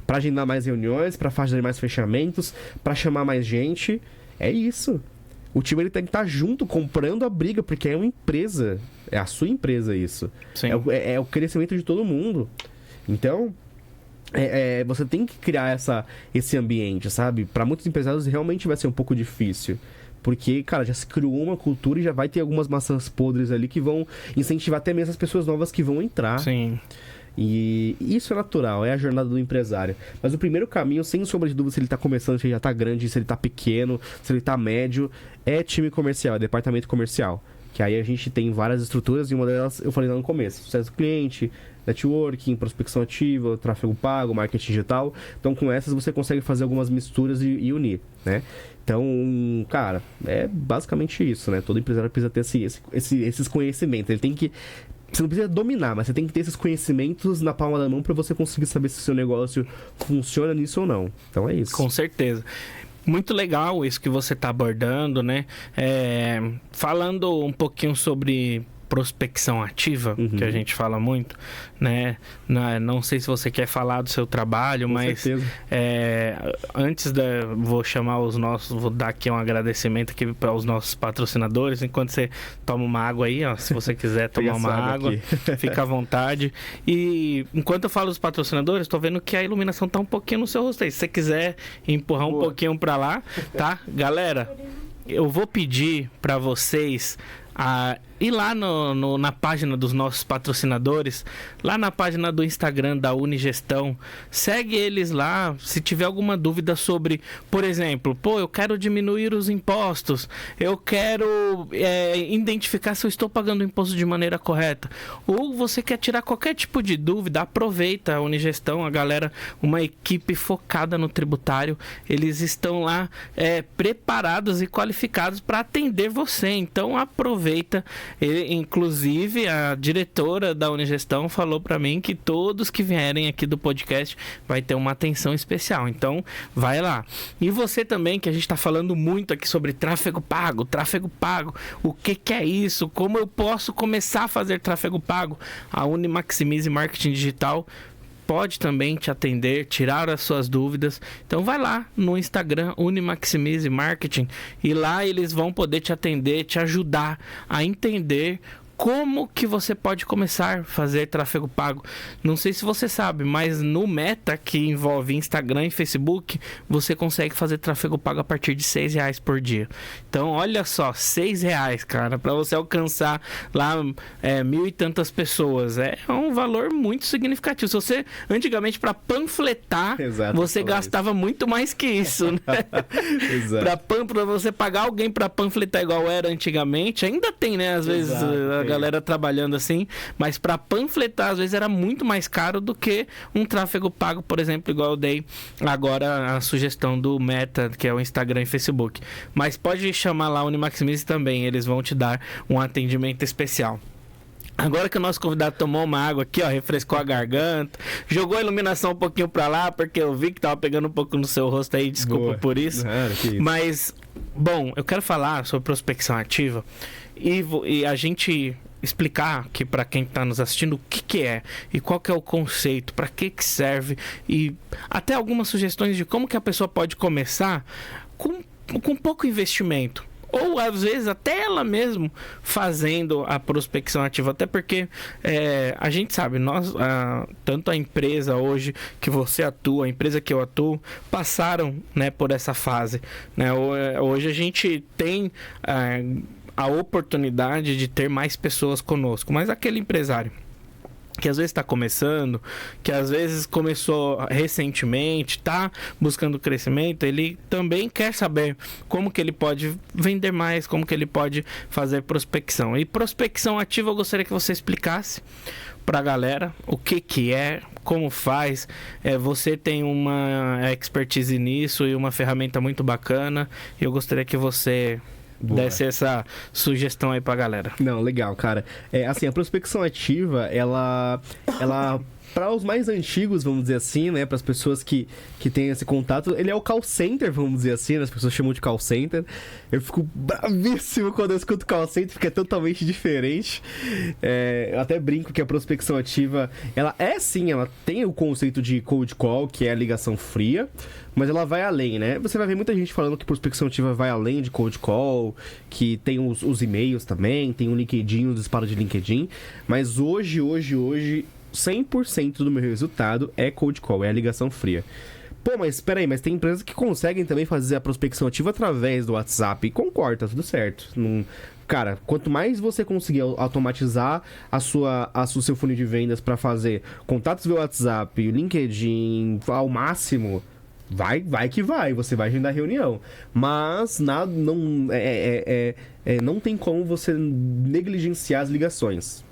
pra agendar mais reuniões, pra fazer mais fechamentos, pra chamar mais gente. É isso. O time, ele tem que estar junto, comprando a briga, porque é uma empresa. É a sua empresa isso. Sim. É o crescimento de todo mundo. Então, você tem que criar esse ambiente, sabe? Para muitos empresários realmente vai ser um pouco difícil. Porque, cara, já se criou uma cultura e já vai ter algumas maçãs podres ali que vão incentivar até mesmo as pessoas novas que vão entrar. Sim. E isso é natural, é a jornada do empresário. Mas o primeiro caminho, sem sombra de dúvida, se ele tá começando, se ele já tá grande, se ele tá pequeno, se ele tá médio, é time comercial, é departamento comercial. Que aí a gente tem várias estruturas e uma delas eu falei lá no começo: sucesso do cliente, networking, prospecção ativa, tráfego pago, marketing digital. Então, com essas você consegue fazer algumas misturas e unir, né? Então, cara, é basicamente isso, né? Todo empresário precisa ter esses conhecimentos. Ele tem que... Você não precisa dominar, mas você tem que ter esses conhecimentos na palma da mão para você conseguir saber se o seu negócio funciona nisso ou não. Então é isso. Com certeza. Muito legal isso que você está abordando, né? Falando um pouquinho sobre prospecção ativa, que a gente fala muito, né? Não sei se você quer falar do seu trabalho, mas antes vou dar aqui um agradecimento aqui para os nossos patrocinadores. Enquanto você toma uma água aí, ó, se você quiser tomar uma água, fica à vontade. E enquanto eu falo dos patrocinadores, estou vendo que a iluminação tá um pouquinho no seu rosto aí. Se você quiser empurrar um pouquinho para lá, tá? Galera, eu vou pedir para vocês ir lá na página dos nossos patrocinadores, lá na página do Instagram da Unigestão, segue eles lá. Se tiver alguma dúvida sobre, por exemplo, eu quero diminuir os impostos, eu quero identificar se eu estou pagando o imposto de maneira correta, ou você quer tirar qualquer tipo de dúvida, aproveita a Unigestão, a galera, uma equipe focada no tributário, eles estão lá preparados e qualificados para atender você. Então aproveita. Inclusive, a diretora da Unigestão falou para mim que todos que vierem aqui do podcast vai ter uma atenção especial. Então, vai lá. E você também, que a gente está falando muito aqui sobre tráfego pago. O que é isso? Como eu posso começar a fazer tráfego pago? A Unimaximize Marketing Digital pode também te atender, tirar as suas dúvidas. Então vai lá no Instagram Unimaximize Marketing e lá eles vão poder te atender, te ajudar a entender como que você pode começar a fazer tráfego pago. Não sei se você sabe, mas no Meta, que envolve Instagram e Facebook, você consegue fazer tráfego pago a partir de R$6 por dia. Então, olha só, R$6, cara, para você alcançar lá 1.000 e tantas pessoas. É um valor muito significativo. Se você, antigamente, para panfletar, você gastava muito mais que isso, né? Para você pagar alguém para panfletar igual era antigamente, ainda tem, né? Às vezes... galera trabalhando assim, mas para panfletar às vezes era muito mais caro do que um tráfego pago, por exemplo, igual eu dei agora a sugestão do Meta, que é o Instagram e Facebook. Mas pode chamar lá o Unimaximize também, eles vão te dar um atendimento especial. Agora que o nosso convidado tomou uma água aqui, ó, refrescou a garganta, jogou a iluminação um pouquinho pra lá, porque eu vi que tava pegando um pouco no seu rosto aí, desculpa por isso. Mas, bom, eu quero falar sobre prospecção ativa e a gente explicar aqui para quem está nos assistindo o que é e qual que é o conceito, para que serve e até algumas sugestões de como que a pessoa pode começar com pouco investimento. Ou às vezes até ela mesmo fazendo a prospecção ativa, até porque a gente sabe, nós, tanto a empresa hoje que você atua, a empresa que eu atuo, passaram, né, por essa fase, né? Hoje a gente tem a oportunidade de ter mais pessoas conosco, mas aquele empresário que às vezes está começando, que às vezes começou recentemente, está buscando crescimento, ele também quer saber como que ele pode vender mais, como que ele pode fazer prospecção. E prospecção ativa eu gostaria que você explicasse para a galera o que é, como faz. Você tem uma expertise nisso e uma ferramenta muito bacana, e eu gostaria que você... desse essa sugestão aí pra galera. Não, legal, cara. Assim, a prospecção ativa, ela para os mais antigos, vamos dizer assim, né, para as pessoas que têm esse contato, ele é o call center, vamos dizer assim, né? As pessoas chamam de call center. Eu fico bravíssimo quando eu escuto call center, porque é totalmente diferente. Eu até brinco que a prospecção ativa, ela tem o conceito de cold call, que é a ligação fria, mas ela vai além, né? Você vai ver muita gente falando que prospecção ativa vai além de cold call, que tem os e-mails também, tem o LinkedIn, o disparo de LinkedIn, mas hoje 100% do meu resultado é cold call, é a ligação fria. Pô, mas espera aí, mas tem empresas que conseguem também fazer a prospecção ativa através do WhatsApp. Concordo, tá tudo certo. Cara, quanto mais você conseguir automatizar o seu funil de vendas para fazer contatos via WhatsApp, LinkedIn, ao máximo, vai que vai, você vai agendar reunião. Mas não tem como você negligenciar as ligações.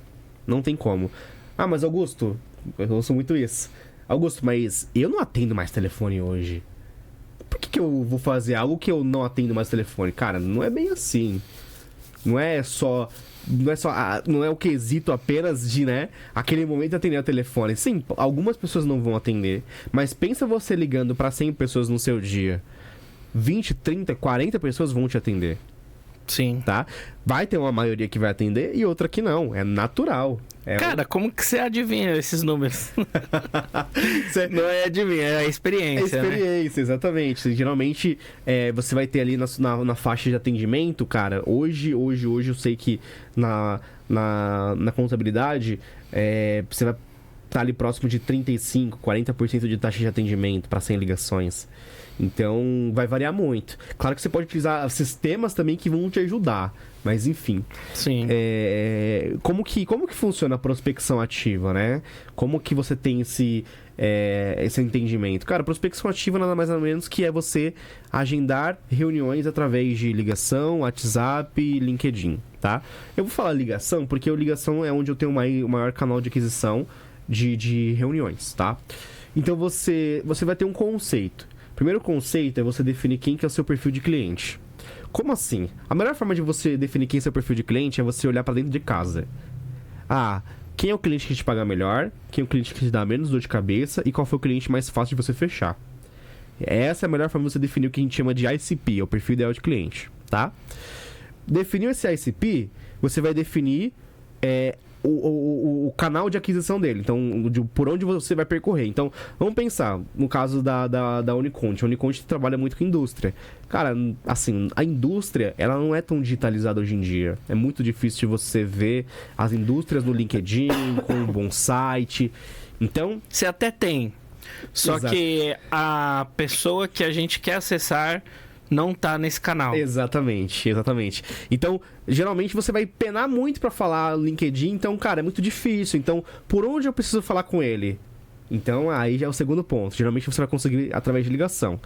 Não tem como. Ah, mas Augusto, eu ouço muito isso. Augusto, mas eu não atendo mais telefone hoje. Por que eu vou fazer algo que eu não atendo mais telefone? Cara, não é bem assim. Não é o quesito apenas de, né, aquele momento atender o telefone. Sim, algumas pessoas não vão atender, mas pensa você ligando para 100 pessoas no seu dia. 20, 30, 40 pessoas vão te atender. Sim. Tá? Vai ter uma maioria que vai atender e outra que não. É natural. Cara, como que você adivinha esses números? Não é adivinha, é a experiência. É a experiência, né? Exatamente. Geralmente, você vai ter ali na faixa de atendimento, cara. Hoje eu sei que na contabilidade, você vai estar ali próximo de 35%, 40% de taxa de atendimento para 100 ligações. Então, vai variar muito. Claro que você pode utilizar sistemas também que vão te ajudar. Mas, enfim. Sim. Como que funciona a prospecção ativa, né? Como que você tem esse entendimento? Cara, prospecção ativa nada mais ou menos que é você agendar reuniões através de ligação, WhatsApp e LinkedIn, tá? Eu vou falar ligação porque ligação é onde eu tenho o maior canal de aquisição de reuniões, tá? Então, você vai ter um conceito. O primeiro conceito é você definir quem que é o seu perfil de cliente. Como assim? A melhor forma de você definir quem é o seu perfil de cliente é você olhar para dentro de casa. Quem é o cliente que te paga melhor? Quem é o cliente que te dá menos dor de cabeça? E qual foi o cliente mais fácil de você fechar? Essa é a melhor forma de você definir o que a gente chama de ICP, é o perfil ideal de cliente, tá? Definiu esse ICP, você vai definir o canal de aquisição dele, então por onde você vai percorrer. Então, vamos pensar no caso da Uniconte. A Uniconte trabalha muito com indústria. Cara, assim, a indústria, ela não é tão digitalizada hoje em dia. É muito difícil de você ver as indústrias no LinkedIn, com um bom site. Então... Você até tem, só Exato. que a pessoa que a gente quer acessar não tá nesse canal. Exatamente. Então, geralmente você vai penar muito pra falar LinkedIn, então, cara, é muito difícil. Então, por onde eu preciso falar com ele? Então, aí já é o segundo ponto. Geralmente você vai conseguir através de ligação.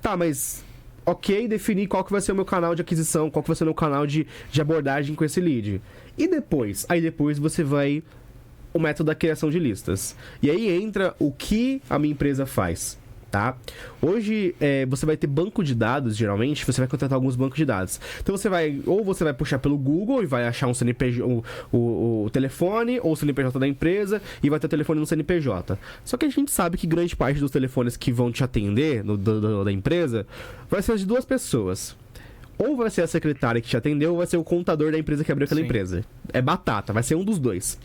Tá, mas... Ok, definir qual que vai ser o meu canal de aquisição, qual que vai ser o meu canal de abordagem com esse lead. E depois? Aí depois você vai... O método da criação de listas. E aí entra o que a minha empresa faz, tá? Hoje, você vai ter banco de dados, geralmente, você vai contratar alguns bancos de dados. Então, você vai puxar pelo Google e vai achar um CNPJ, o telefone ou o CNPJ da empresa e vai ter o telefone no CNPJ. Só que a gente sabe que grande parte dos telefones que vão te atender da empresa vai ser de duas pessoas. Ou vai ser a secretária que te atendeu ou vai ser o contador da empresa que abriu aquela empresa. É batata, vai ser um dos dois.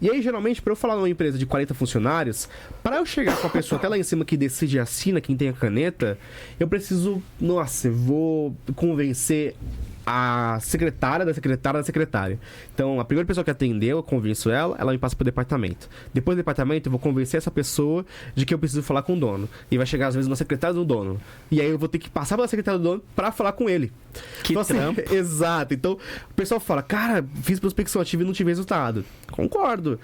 E aí, geralmente, para eu falar numa empresa de 40 funcionários, para eu chegar com a pessoa até lá em cima que decide e assina, quem tem a caneta, eu preciso... Nossa, eu vou convencer a secretária da secretária da secretária. Então, a primeira pessoa que atendeu, eu convenço ela me passa pro departamento. Depois do departamento, eu vou convencer essa pessoa de que eu preciso falar com o dono. E vai chegar, às vezes, na secretária do dono. E aí eu vou ter que passar pela secretária do dono pra falar com ele. Que então, assim, trampo. exato. Então, o pessoal fala, cara, fiz prospecção ativa e não tive resultado. Concordo.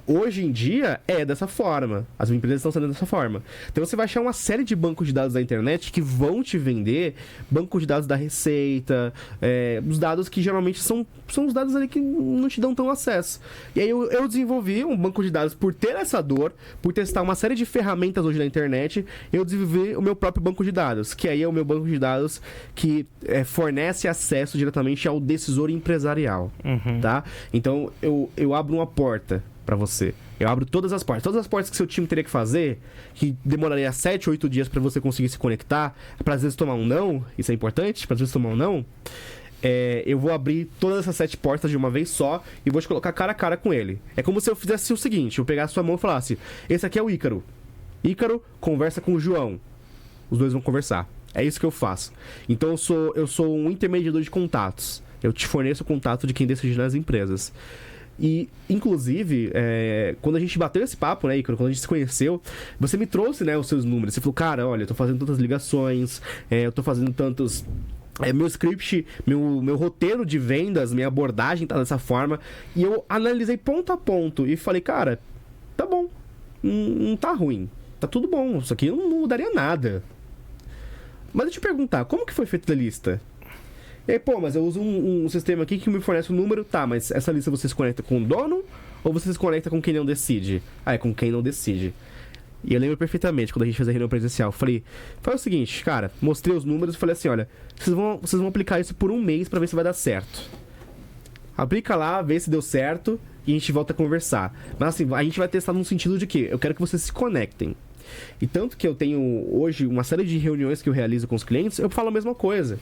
Hoje em dia é dessa forma. As empresas estão sendo dessa forma. Então você vai achar uma série de bancos de dados da internet que vão te vender banco de dados da Receita, os dados que geralmente são os dados ali que não te dão tão acesso. E aí eu desenvolvi um banco de dados por ter essa dor, por testar uma série de ferramentas hoje na internet, eu desenvolvi o meu próprio banco de dados, que aí é o meu banco de dados que fornece acesso diretamente ao decisor empresarial, tá? Então eu abro uma porta pra você. Eu abro todas as portas que seu time teria que fazer, que demoraria 7, 8 dias pra você conseguir se conectar, pra às vezes tomar um não, isso é importante, pra às vezes tomar um não, eu vou abrir todas essas 7 portas de uma vez só e vou te colocar cara a cara com ele. É como se eu fizesse o seguinte, eu pegasse sua mão e falasse, esse aqui é o Ícaro. Ícaro conversa com o João. Os dois vão conversar. É isso que eu faço. Então eu sou um intermediador de contatos. Eu te forneço o contato de quem decide nas empresas. E, inclusive, quando a gente bateu esse papo, né, Ícaro, quando a gente se conheceu, você me trouxe, né, os seus números. Você falou, cara, olha, eu tô fazendo tantas ligações, eu tô fazendo tantos... meu script, meu roteiro de vendas, minha abordagem tá dessa forma. E eu analisei ponto a ponto e falei, cara, tá bom, não tá ruim, tá tudo bom, isso aqui não mudaria nada. Mas deixa eu te perguntar, como que foi feita a lista? E aí, mas eu uso um sistema aqui que me fornece um número, tá, mas essa lista você se conecta com o dono ou você se conecta com quem não decide? É com quem não decide. E eu lembro perfeitamente, quando a gente fez a reunião presencial, falei o seguinte, cara, mostrei os números e falei assim, olha, vocês vão aplicar isso por um mês pra ver se vai dar certo. Aplica lá, vê se deu certo e a gente volta a conversar. Mas assim, a gente vai testar no sentido de que eu quero que vocês se conectem. E tanto que eu tenho hoje uma série de reuniões que eu realizo com os clientes, eu falo a mesma coisa.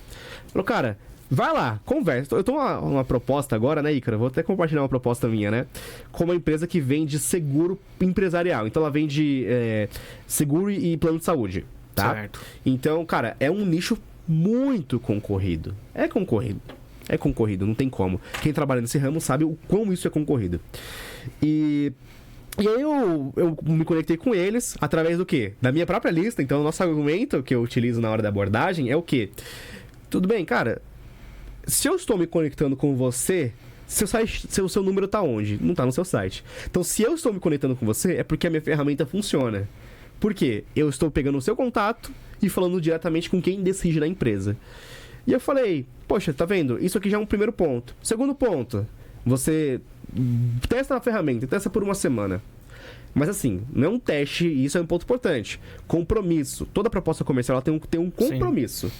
Eu falo, cara, vai lá, conversa. Eu tô uma proposta agora, né, Ícaro? Vou até compartilhar uma proposta minha, né? Com uma empresa que vende seguro empresarial. Então ela vende seguro e plano de saúde, tá? Certo. Então, cara, é um nicho muito concorrido. É concorrido, não tem como. Quem trabalha nesse ramo sabe o quão isso é concorrido. E aí eu me conectei com eles através do quê? Da minha própria lista. Então o nosso argumento que eu utilizo na hora da abordagem é o quê? Tudo bem, cara, se eu estou me conectando com você, seu número tá onde? Não tá no seu site. Então se eu estou me conectando com você, é porque a minha ferramenta funciona. Por quê? Eu estou pegando o seu contato e falando diretamente com quem decide na empresa. E eu falei, poxa, tá vendo? Isso aqui já é um primeiro ponto. Segundo ponto, você testa a ferramenta, testa por uma semana. Mas assim, não é um teste, e isso é um ponto importante. Compromisso. Toda proposta comercial ela tem um compromisso. Sim.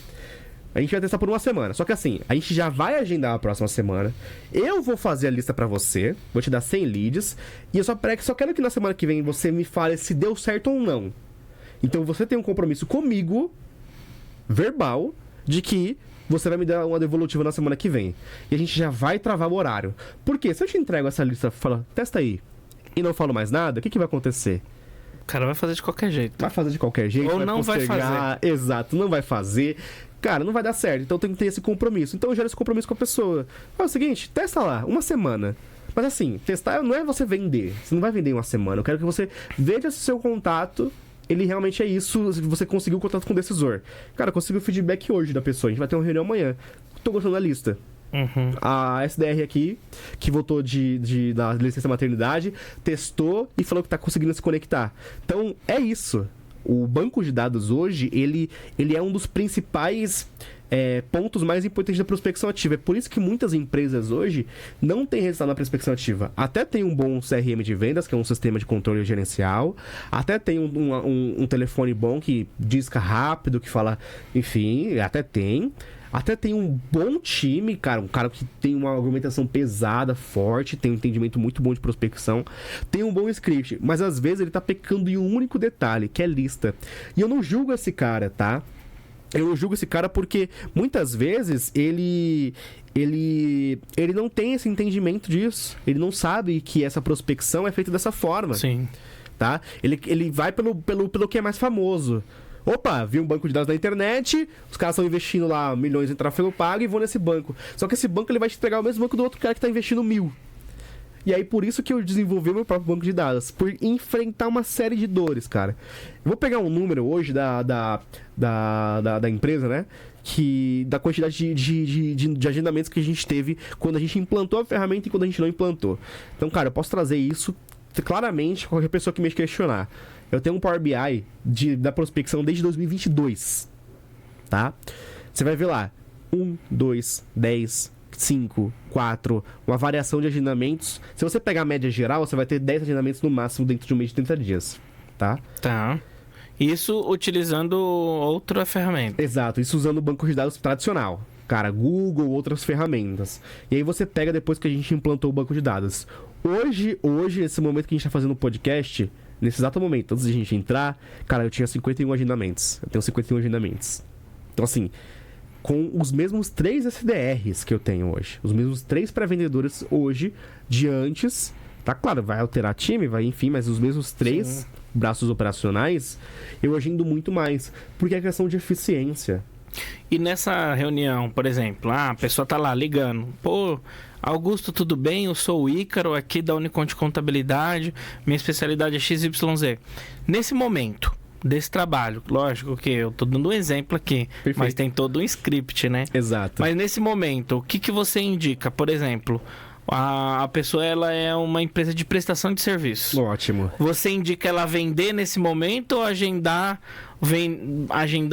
A gente vai testar por uma semana. Só que assim, a gente já vai agendar a próxima semana. Eu vou fazer a lista pra você. Vou te dar 100 leads. E eu só quero que na semana que vem você me fale se deu certo ou não. Então você tem um compromisso comigo, verbal, de que você vai me dar uma devolutiva na semana que vem. E a gente já vai travar o horário. Por quê? Se eu te entrego essa lista, fala, testa aí, e não falo mais nada, o que vai acontecer? O cara vai fazer de qualquer jeito. Vai fazer de qualquer jeito. Ou não vai fazer. Exato, não vai fazer. Cara, não vai dar certo. Então tem que ter esse compromisso. Então eu gero esse compromisso com a pessoa. É o seguinte, testa lá, uma semana. Mas assim, testar não é você vender. Você não vai vender em uma semana. Eu quero que você veja se o seu contato, ele realmente é isso, se você conseguiu o contato com o decisor. Cara, eu consegui o feedback hoje da pessoa. A gente vai ter uma reunião amanhã. Tô gostando da lista. Uhum. A SDR aqui, que voltou da licença maternidade, testou e falou que tá conseguindo se conectar. Então, é isso. O banco de dados hoje, ele é um dos principais pontos mais importantes da prospecção ativa. É por isso que muitas empresas hoje não têm resultado na prospecção ativa. Até tem um bom CRM de vendas, que é um sistema de controle gerencial. Até tem um telefone bom que disca rápido, que fala... Enfim, até tem... Até tem um bom time, cara. Um cara que tem uma argumentação pesada, forte, tem um entendimento muito bom de prospecção. Tem um bom script, mas às vezes ele tá pecando em um único detalhe, que é lista. E eu não julgo esse cara, tá? Eu não julgo esse cara porque muitas vezes ele não tem esse entendimento disso. Ele não sabe que essa prospecção é feita dessa forma. Sim. Tá? Ele vai pelo que é mais famoso. Opa, vi um banco de dados na internet, os caras estão investindo lá milhões em tráfego pago e vou nesse banco. Só que esse banco ele vai te entregar o mesmo banco do outro cara que está investindo 1.000. E aí por isso que eu desenvolvi meu próprio banco de dados, por enfrentar uma série de dores, cara. Eu vou pegar um número hoje da empresa, né? Da quantidade de agendamentos que a gente teve quando a gente implantou a ferramenta e quando a gente não implantou. Então, cara, eu posso trazer isso claramente qualquer pessoa que me questionar. Eu tenho um Power BI da prospecção desde 2022, tá? Você vai ver lá, 1, 2, 10, 5, 4, uma variação de agendamentos. Se você pegar a média geral, você vai ter 10 agendamentos no máximo dentro de um mês de 30 dias, tá? Tá. Isso utilizando outra ferramenta. Exato, isso usando o banco de dados tradicional. Cara, Google, outras ferramentas. E aí você pega depois que a gente implantou o banco de dados. Hoje, nesse momento que a gente tá fazendo o podcast... Nesse exato momento, antes de a gente entrar, cara, eu tinha 51 agendamentos. Eu tenho 51 agendamentos. Então, assim, com os mesmos 3 SDRs que eu tenho hoje, os mesmos 3 pré-vendedores hoje, de antes, tá claro, vai alterar time, vai, enfim, mas os mesmos 3 braços operacionais, eu agendo muito mais, porque é questão de eficiência. E nessa reunião, por exemplo, a pessoa tá lá ligando, pô, Augusto, tudo bem? Eu sou o Ícaro aqui da Uniconte Contabilidade, minha especialidade é XYZ. Nesse momento desse trabalho, lógico que eu tô dando um exemplo aqui, perfeito, mas tem todo um script, né? Exato. Mas nesse momento, o que você indica? Por exemplo, a pessoa ela é uma empresa de prestação de serviço. Ótimo. Você indica ela vender nesse momento ou agendar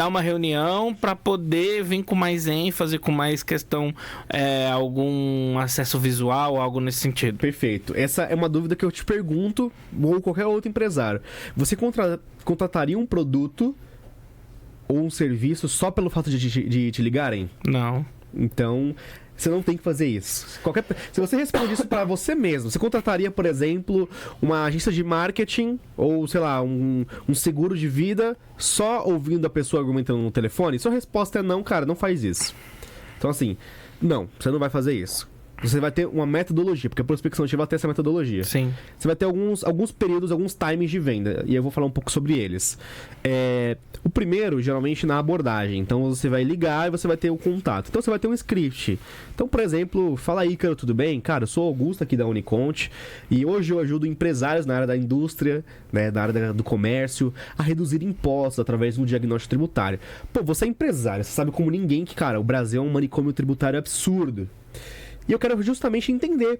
uma reunião para poder vir com mais ênfase, com mais questão, algum acesso visual, algo nesse sentido? Perfeito. Essa é uma dúvida que eu te pergunto, ou qualquer outro empresário. Você contrataria um produto ou um serviço só pelo fato de te ligarem? Não. Então... Você não tem que fazer isso. Se você responde isso para você mesmo, você contrataria, por exemplo, uma agência de marketing ou, sei lá, um seguro de vida só ouvindo a pessoa argumentando no telefone? Sua resposta é não, cara, não faz isso. Então, assim, não, você não vai fazer isso. Você vai ter uma metodologia, porque a prospecção ativa vai ter essa metodologia. Sim. Você vai ter alguns períodos, alguns times de venda, e eu vou falar um pouco sobre eles. O primeiro, geralmente, na abordagem. Então, você vai ligar e você vai ter o contato. Então, você vai ter um script. Então, por exemplo, fala aí, Ícaro, tudo bem? Cara, eu sou Augusto aqui da Uniconte, e hoje eu ajudo empresários na área da indústria, né, da área do comércio, a reduzir impostos através do diagnóstico tributário. Pô, você é empresário, você sabe como ninguém que, cara, o Brasil é um manicômio tributário absurdo. E eu quero justamente entender,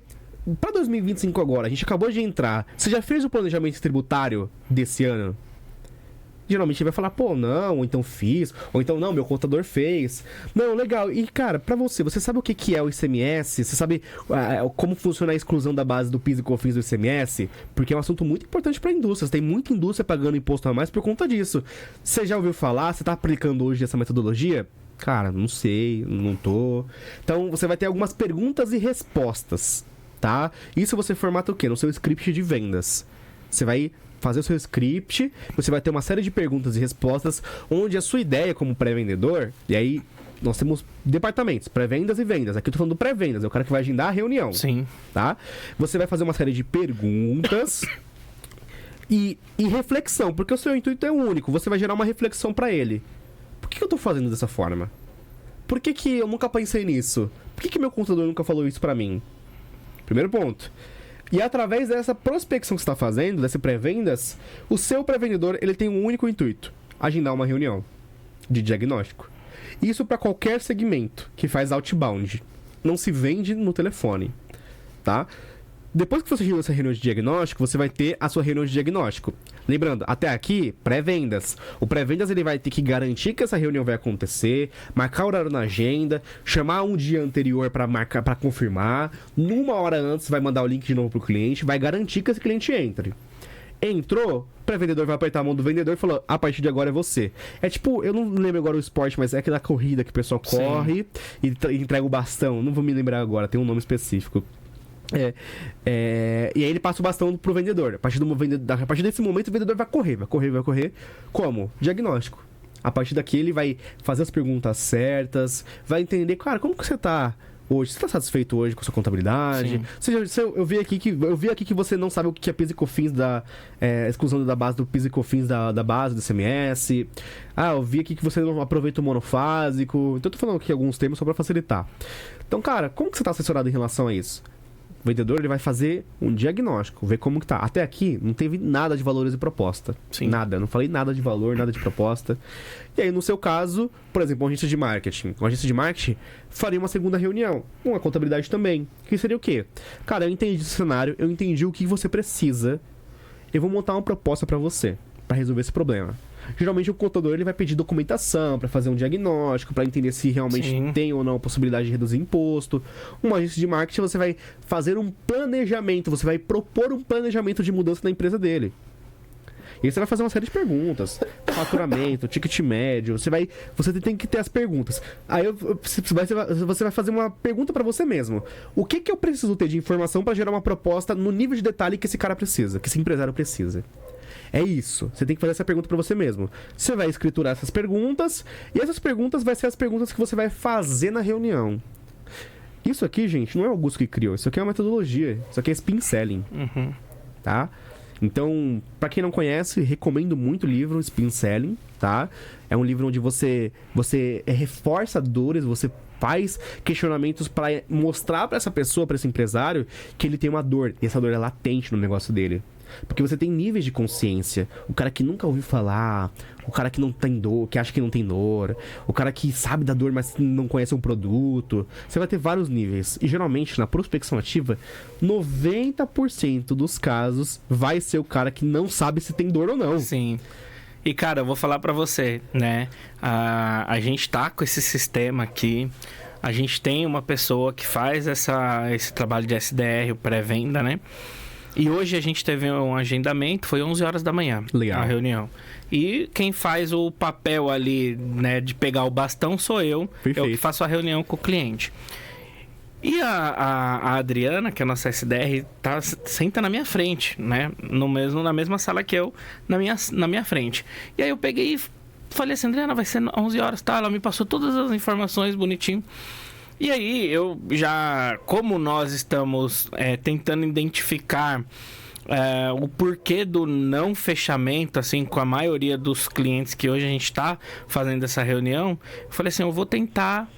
para 2025 agora, a gente acabou de entrar, você já fez o planejamento tributário desse ano? Geralmente ele vai falar, pô, não, ou então fiz, ou então não, meu contador fez. Não, legal. E, cara, pra você sabe o que é o ICMS? Você sabe como funciona a exclusão da base do PIS e COFINS do ICMS? Porque é um assunto muito importante pra indústria. Tem muita indústria pagando imposto a mais por conta disso. Você já ouviu falar? Você tá aplicando hoje essa metodologia? Cara, não sei, não tô. Então, você vai ter algumas perguntas e respostas, tá? Isso você formata o quê? No seu script de vendas. Você vai fazer o seu script, você vai ter uma série de perguntas e respostas, onde a sua ideia como pré-vendedor, e aí nós temos departamentos, pré-vendas e vendas. Aqui eu tô falando do pré-vendas, é o cara que vai agendar a reunião. Sim. Tá? Você vai fazer uma série de perguntas e reflexão, porque o seu intuito é único. Você vai gerar uma reflexão para ele. Por que eu tô fazendo dessa forma? Por que eu nunca pensei nisso? Por que meu contador nunca falou isso para mim? Primeiro ponto. E através dessa prospecção que você está fazendo, desse pré-vendas, o seu pré-vendedor ele tem um único intuito: agendar uma reunião de diagnóstico. Isso para qualquer segmento que faz outbound. Não se vende no telefone, tá? Depois que você agendou essa reunião de diagnóstico, você vai ter a sua reunião de diagnóstico. Lembrando, até aqui, pré-vendas. O pré-vendas ele vai ter que garantir que essa reunião vai acontecer, marcar o horário na agenda, chamar um dia anterior para marcar, para confirmar. Numa hora antes vai mandar o link de novo pro cliente, vai garantir que esse cliente entre. Entrou, o pré-vendedor vai apertar a mão do vendedor e falou: a partir de agora é você. É tipo, eu não lembro agora o esporte, mas é aquela corrida que o pessoal corre e entrega o bastão. Não vou me lembrar agora, tem um nome específico. E aí ele passa o bastão pro vendedor. A partir desse momento o vendedor vai correr. Como? Diagnóstico. A partir daqui ele vai fazer as perguntas certas, vai entender, cara, como que você tá hoje? Você tá satisfeito hoje com a sua contabilidade? Eu vi aqui que você não sabe o que é PIS e COFINS exclusão da base do PIS e COFINS da base do ICMS. Eu vi aqui que você não aproveita o monofásico. Então eu tô falando aqui alguns termos só pra facilitar. Então, cara, como que você tá assessorado em relação a isso? O vendedor ele vai fazer um diagnóstico, ver como que tá. Até aqui não teve nada de valores e proposta. Sim. Nada, não falei nada de valor, nada de proposta. E aí no seu caso, por exemplo, uma agência de marketing. Uma agência de marketing faria uma segunda reunião. Uma contabilidade também. Que seria o quê? Cara, eu entendi o cenário, eu entendi o que você precisa. Eu vou montar uma proposta para você, para resolver esse problema. Geralmente o contador ele vai pedir documentação para fazer um diagnóstico, para entender se realmente tem ou não a possibilidade de reduzir imposto. Uma agência de marketing você vai fazer um planejamento, você vai propor um planejamento de mudança na empresa dele. E aí você vai fazer uma série de perguntas, faturamento, ticket médio, você tem que ter as perguntas. Aí você vai fazer uma pergunta para você mesmo. O que eu preciso ter de informação para gerar uma proposta no nível de detalhe que esse cara precisa, que esse empresário precisa? É isso. Você tem que fazer essa pergunta para você mesmo. Você vai escriturar essas perguntas e essas perguntas vai ser as perguntas que você vai fazer na reunião. Isso aqui, gente, não é o Augusto que criou. Isso aqui é uma metodologia. Isso aqui é spin selling. Tá? Então, para quem não conhece, recomendo muito o livro Spin Selling, tá? É um livro onde você reforça dores, você faz questionamentos para mostrar para essa pessoa, para esse empresário, que ele tem uma dor. E essa dor é latente no negócio dele. Porque você tem níveis de consciência. O cara que nunca ouviu falar, o cara que não tem dor, que acha que não tem dor, o cara que sabe da dor, mas não conhece um produto. Você vai ter vários níveis. E geralmente, na prospecção ativa, 90% dos casos vai ser o cara que não sabe se tem dor ou não. Sim. E, cara, eu vou falar pra você, né? A gente tá com esse sistema aqui. A gente tem uma pessoa que faz esse trabalho de SDR, o pré-venda, né? E hoje a gente teve um agendamento, foi 11 horas da manhã. Legal. A reunião. E quem faz o papel ali, né, de pegar o bastão sou eu. Perfeito. Eu que faço a reunião com o cliente. E a Adriana, que é a nossa SDR, senta na minha frente, né? Na mesma sala que eu, na minha frente. E aí eu peguei e falei assim, Adriana, vai ser 11 horas, tá? Ela me passou todas as informações bonitinho. E aí, como nós estamos tentando identificar o porquê do não fechamento, assim, com a maioria dos clientes que hoje a gente está fazendo essa reunião, eu falei assim, eu vou tentar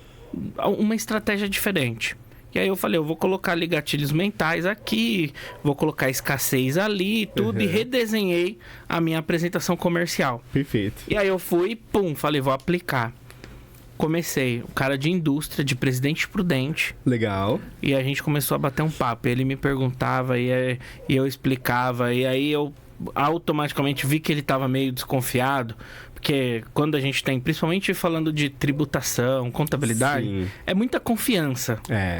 uma estratégia diferente. E aí eu falei, eu vou colocar ali gatilhos mentais aqui, vou colocar escassez ali, tudo, e redesenhei a minha apresentação comercial. Perfeito. E aí eu fui, falei, vou aplicar. Comecei, o cara de indústria, de Presidente Prudente. Legal. E a gente começou a bater um papo. Ele me perguntava e eu explicava. E aí eu automaticamente vi que ele estava meio desconfiado. Porque quando a gente tem, principalmente falando de tributação, contabilidade, Sim. é muita confiança.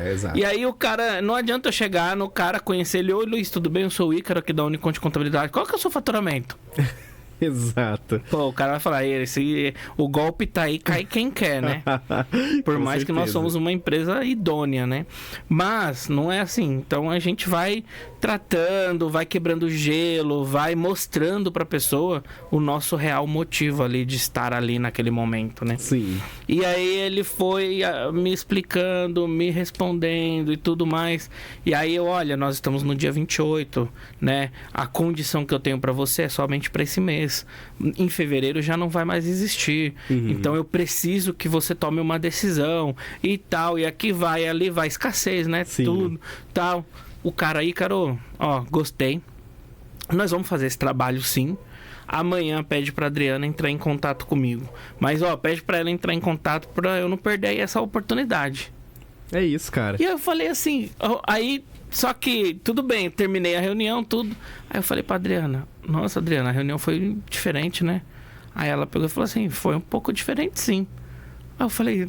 Exato. E aí o cara, não adianta eu chegar no cara, conhecer ele. Oi, Luiz, tudo bem? Eu sou o Ícaro aqui da Uniconte Contabilidade. Qual que é o seu faturamento? Exato. Pô, o cara vai falar, o golpe tá aí, cai quem quer, né? Por mais que nós somos uma empresa idônea, né? Mas não é assim. Então a gente vai tratando, vai quebrando gelo, vai mostrando pra pessoa o nosso real motivo ali de estar ali naquele momento, né? Sim. E aí ele foi me explicando, me respondendo e tudo mais. E aí olha, nós estamos no dia 28, né? A condição que eu tenho pra você é somente pra esse mês. Em fevereiro já não vai mais existir. Então eu preciso que você tome uma decisão e tal. E aqui vai, ali vai, escassez, né? Sim. Tudo, tal. O cara aí, Carol, ó, gostei. Nós vamos fazer esse trabalho sim. Amanhã pede pra Adriana entrar em contato comigo. Mas, ó, pede pra ela entrar em contato pra eu não perder aí essa oportunidade. É isso, cara. E eu falei assim, aí, só que, tudo bem, terminei a reunião, tudo. Aí eu falei pra Adriana, nossa, Adriana, a reunião foi diferente, né? Aí ela pegou e falou assim, foi um pouco diferente, sim. Aí eu falei,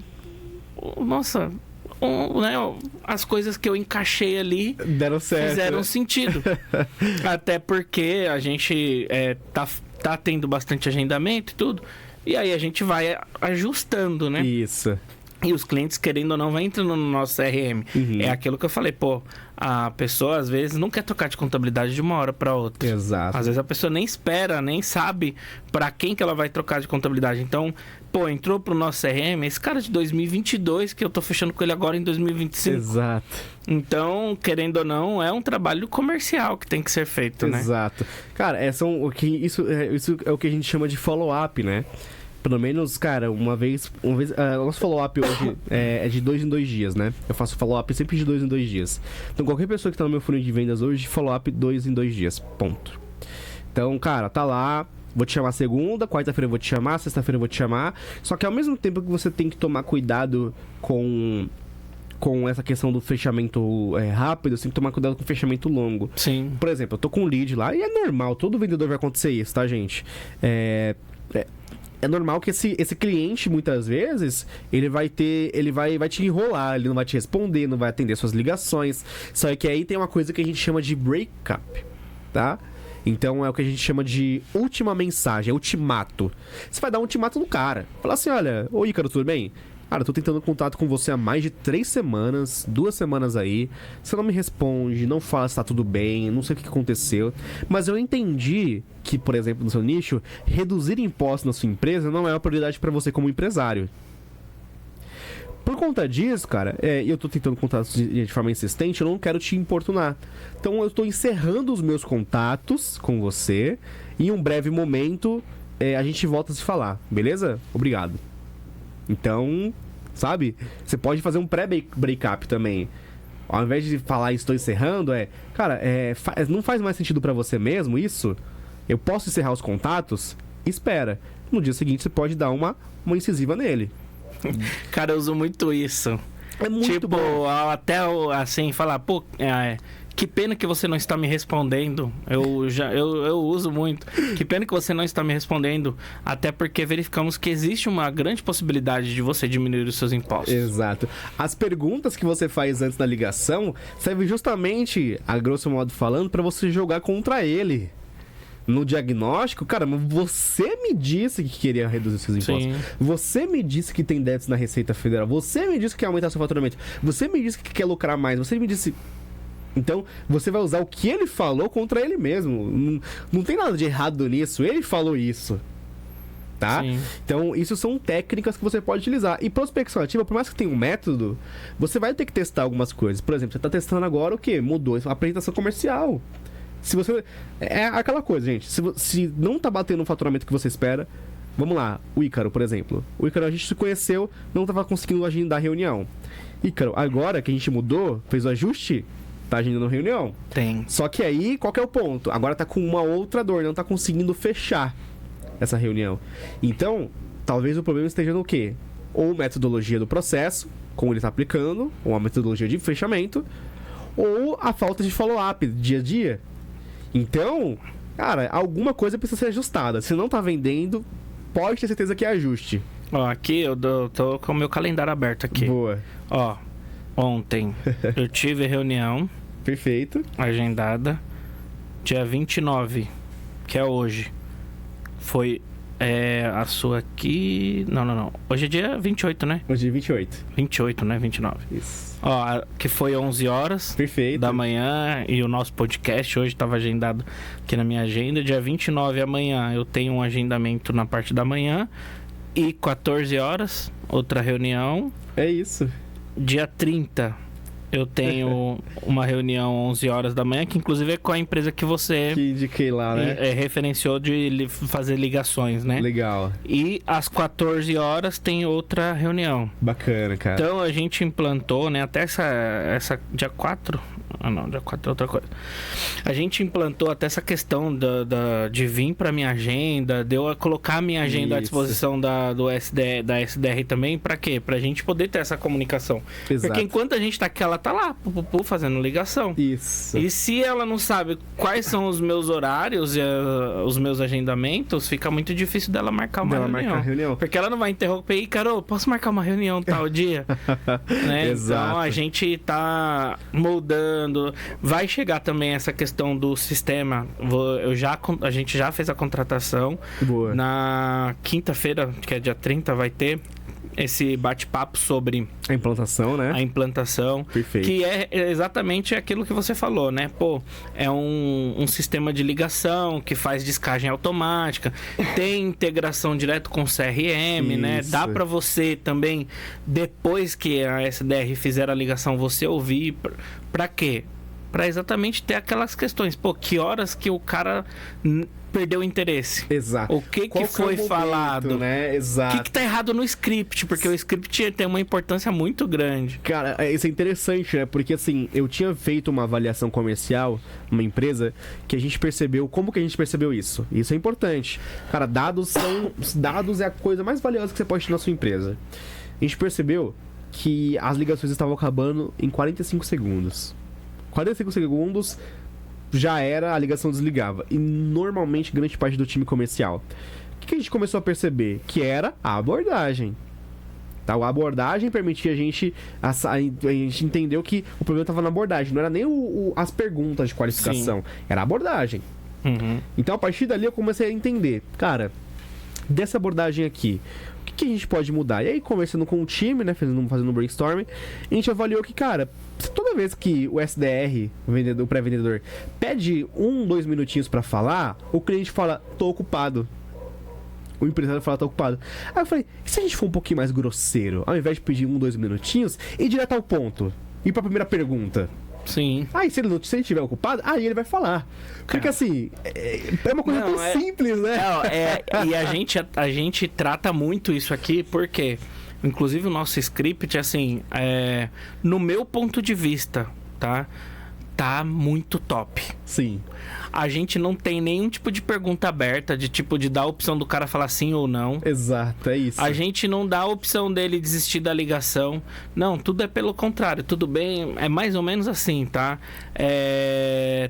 nossa, né, as coisas que eu encaixei ali deram certo, fizeram né? sentido. Até porque a gente tá tendo bastante agendamento e tudo. E aí a gente vai ajustando, né? Isso. E os clientes, querendo ou não, vai entrando no nosso CRM. É aquilo que eu falei, pô, a pessoa às vezes não quer trocar de contabilidade de uma hora para outra. Exato. Às vezes a pessoa nem espera, nem sabe para quem que ela vai trocar de contabilidade. Então, pô, entrou pro nosso CRM, esse cara de 2022, que eu tô fechando com ele agora em 2025. Exato. Então, querendo ou não, é um trabalho comercial que tem que ser feito, né? Exato. Cara, isso é o que a gente chama de follow-up, né? Pelo menos, cara, uma vez o nosso follow-up hoje é de 2 em 2 dias, né? Eu faço follow-up sempre de 2 em 2 dias. Então, qualquer pessoa que tá no meu funil de vendas hoje, follow-up 2 em 2 dias. Ponto. Então, cara, tá lá. Vou te chamar segunda, quarta-feira eu vou te chamar, sexta-feira eu vou te chamar. Só que ao mesmo tempo que você tem que tomar cuidado com essa questão do fechamento rápido, você tem que tomar cuidado com o fechamento longo. Sim. Por exemplo, eu tô com um lead lá e é normal, todo vendedor vai acontecer isso, tá, gente? É normal que esse cliente, muitas vezes, ele vai te enrolar, ele não vai te responder, não vai atender suas ligações. Só que aí tem uma coisa que a gente chama de breakup, tá? Então é o que a gente chama de última mensagem, é ultimato. Você vai dar um ultimato no cara. Falar assim, olha, ô Ícaro, tudo bem? Cara, eu tô tentando contato com você há mais de 3 semanas, 2 semanas aí. Você não me responde, não fala se tá tudo bem, não sei o que aconteceu. Mas eu entendi que, por exemplo, no seu nicho, reduzir impostos na sua empresa não é uma prioridade pra você como empresário. Por conta disso, cara, eu tô tentando contatos de forma insistente, eu não quero te importunar. Então eu tô encerrando os meus contatos com você. E em um breve momento, a gente volta a se falar, beleza? Obrigado. Então, sabe? Você pode fazer um pré-breakup também. Ao invés de falar estou encerrando, cara, não faz mais sentido pra você mesmo isso? Eu posso encerrar os contatos? Espera. No dia seguinte você pode dar uma incisiva nele. Cara, eu uso muito isso. É muito tipo, bom. até assim, falar, pô, que pena que você não está me respondendo. Eu uso muito. Que pena que você não está me respondendo. Até porque verificamos que existe uma grande possibilidade de você diminuir os seus impostos. Exato. As perguntas que você faz antes da ligação servem justamente, a grosso modo falando, para você jogar contra ele. No diagnóstico, cara, você me disse que queria reduzir seus impostos. Sim. Você me disse que tem débitos na Receita Federal. Você me disse que quer aumentar seu faturamento. Você me disse que quer lucrar mais. Você me disse... Então, você vai usar o que ele falou contra ele mesmo. Não tem nada de errado nisso. Ele falou isso. Tá? Sim. Então, isso são técnicas que você pode utilizar. E prospecção ativa, por mais que tenha um método, você vai ter que testar algumas coisas. Por exemplo, você está testando agora o quê? Mudou a apresentação comercial. Se você... É aquela coisa, gente. Se não tá batendo o faturamento que você espera... Vamos lá. O Ícaro, por exemplo. O Ícaro, a gente se conheceu, não estava conseguindo agendar reunião. Ícaro, agora que a gente mudou, fez o ajuste... Tá agendando reunião? Tem. Só que aí, qual que é o ponto? Agora tá com uma outra dor, não tá conseguindo fechar essa reunião. Então, talvez o problema esteja no quê? Ou metodologia do processo, como ele tá aplicando, ou a metodologia de fechamento, ou a falta de follow-up dia a dia. Então, cara, alguma coisa precisa ser ajustada. Se não tá vendendo, pode ter certeza que é ajuste. Ó, aqui eu tô com o meu calendário aberto aqui. Boa. Ó, ontem eu tive reunião Perfeito. agendada dia 29, que é hoje. foi a sua aqui... Não. Hoje é dia 28, né? Hoje é 28. 28, né? 29. Isso. Ó, que foi 11 horas Perfeito. da manhã e o nosso podcast hoje estava agendado aqui na minha agenda. Dia 29 amanhã eu tenho um agendamento na parte da manhã e 14 horas, outra reunião. É isso. Dia 30 eu tenho uma reunião 11 horas da manhã, que inclusive é com a empresa que você Que indiquei lá, né? referenciou de fazer ligações, né? Legal. E às 14 horas tem outra reunião. Bacana, cara. Então a gente implantou, né? Até essa dia 4. Ah, não, dia 4 é outra coisa. A gente implantou até essa questão de vir para minha agenda, de eu colocar a minha agenda à disposição da SDR também. Para quê? Pra gente poder ter essa comunicação. Exato. Porque enquanto a gente tá aqui, ela tá lá, fazendo ligação. Isso. E se ela não sabe quais são os meus horários e os meus agendamentos, fica muito difícil dela marcar uma reunião. Porque ela não vai interromper e, Carol, posso marcar uma reunião tal dia? Né? Exato. Então a gente tá moldando. Vai chegar também essa questão do sistema. A gente já fez a contratação. Boa. Na quinta-feira, que é dia 30, vai ter esse bate-papo sobre A implantação, né? a implantação. Perfeito. Que é exatamente aquilo que você falou, né? Pô, é um sistema de ligação que faz descagem automática, tem integração direto com o CRM, né? Isso. Dá para você também, depois que a SDR fizer a ligação, você ouvir. Para quê? Para exatamente ter aquelas questões. Pô, que horas que o cara perdeu o interesse? Exato. O que Qual foi é o momento, falado? né? Exato. O que tá errado no script? Porque o script tem uma importância muito grande. Cara, isso é interessante, né? Porque assim, eu tinha feito uma avaliação comercial numa empresa que a gente percebeu. Como que a gente percebeu isso? Isso é importante. Cara, dados é a coisa mais valiosa que você pode ter na sua empresa. A gente percebeu que as ligações estavam acabando em 45 segundos. 45 segundos já era, a ligação desligava. E normalmente grande parte do time comercial. O que a gente começou a perceber? Que era a abordagem. Tá? A abordagem permitia a gente entendeu que o problema estava na abordagem. Não era nem as perguntas de qualificação. Sim. Era a abordagem. Uhum. Então a partir dali eu comecei a entender. Cara, dessa abordagem aqui, o que a gente pode mudar? E aí, conversando com o time, né, fazendo um brainstorming, a gente avaliou que, cara, toda vez que o SDR, o pré-vendedor, pede 2 minutinhos pra falar, o cliente fala, tô ocupado. O empresário fala, tô ocupado. Aí eu falei, e se a gente for um pouquinho mais grosseiro? Ao invés de pedir 2 minutinhos, ir direto ao ponto? Ir pra primeira pergunta. Sim. Aí, se ele estiver ocupado, aí ele vai falar. Porque, assim, é uma coisa tão simples, né? E a gente trata muito isso aqui, porque, inclusive, o nosso script, assim, no meu ponto de vista, tá muito top. Sim. A gente não tem nenhum tipo de pergunta aberta, de dar a opção do cara falar sim ou não. Exato, é isso. A gente não dá a opção dele desistir da ligação. Não, tudo é pelo contrário. Tudo bem, é mais ou menos assim, tá?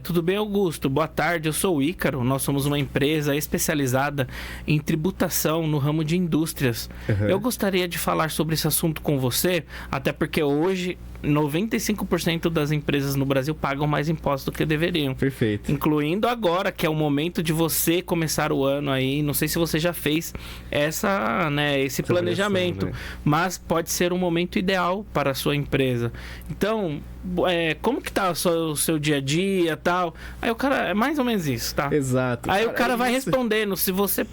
Tudo bem, Augusto? Boa tarde, eu sou o Ícaro. Nós somos uma empresa especializada em tributação no ramo de indústrias. Uhum. Eu gostaria de falar sobre esse assunto com você, até porque hoje 95% das empresas no Brasil pagam mais impostos do que deveriam. Perfeito. Incluindo agora, que é o momento de você começar o ano aí. Não sei se você já fez esse planejamento, né? Mas pode ser um momento ideal para a sua empresa. Então, como que tá o seu dia a dia e tal? Aí o cara, é mais ou menos isso, tá? Exato. Aí o cara vai respondendo, se você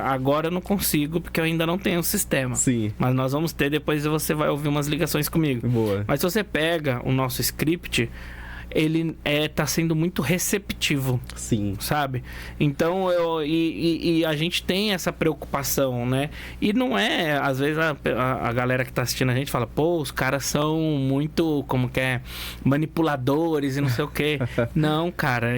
agora eu não consigo, porque eu ainda não tenho o sistema. Sim. Mas nós vamos ter, depois você vai ouvir umas ligações comigo. Boa. Mas se você pega o nosso script, ele tá sendo muito receptivo. Sim. Sabe? Então, a gente tem essa preocupação, né? E não é... Às vezes a galera que tá assistindo a gente fala, pô, os caras são muito, manipuladores e não sei o quê. Não, cara.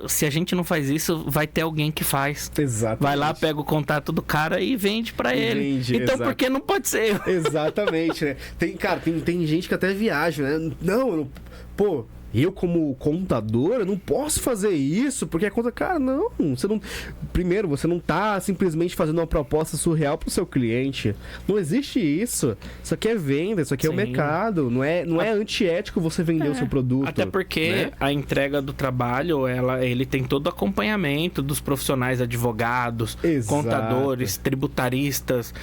Se a gente não faz isso, vai ter alguém que faz. Exatamente. Vai lá, pega o contato do cara e vende pra ele. Vende, então, por que não pode ser eu? Exatamente, né? Tem gente que até viaja, né? Pô, eu como contador, eu não posso fazer isso, porque a conta... Cara, não, você não... Primeiro, você não tá simplesmente fazendo uma proposta surreal pro seu cliente. Não existe isso. Isso aqui é venda, isso aqui é o mercado. Não é antiético você vender o seu produto. Até porque, né, a entrega do trabalho, ele tem todo o acompanhamento dos profissionais, advogados, contadores, tributaristas,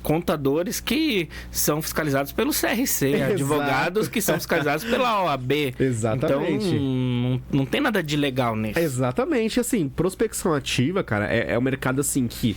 contadores que são fiscalizados pelo CRC, advogados que são fiscalizados pela OAB. Exatamente. Então, não tem nada de legal nisso. Exatamente. Assim, prospecção ativa, cara, é um mercado assim que...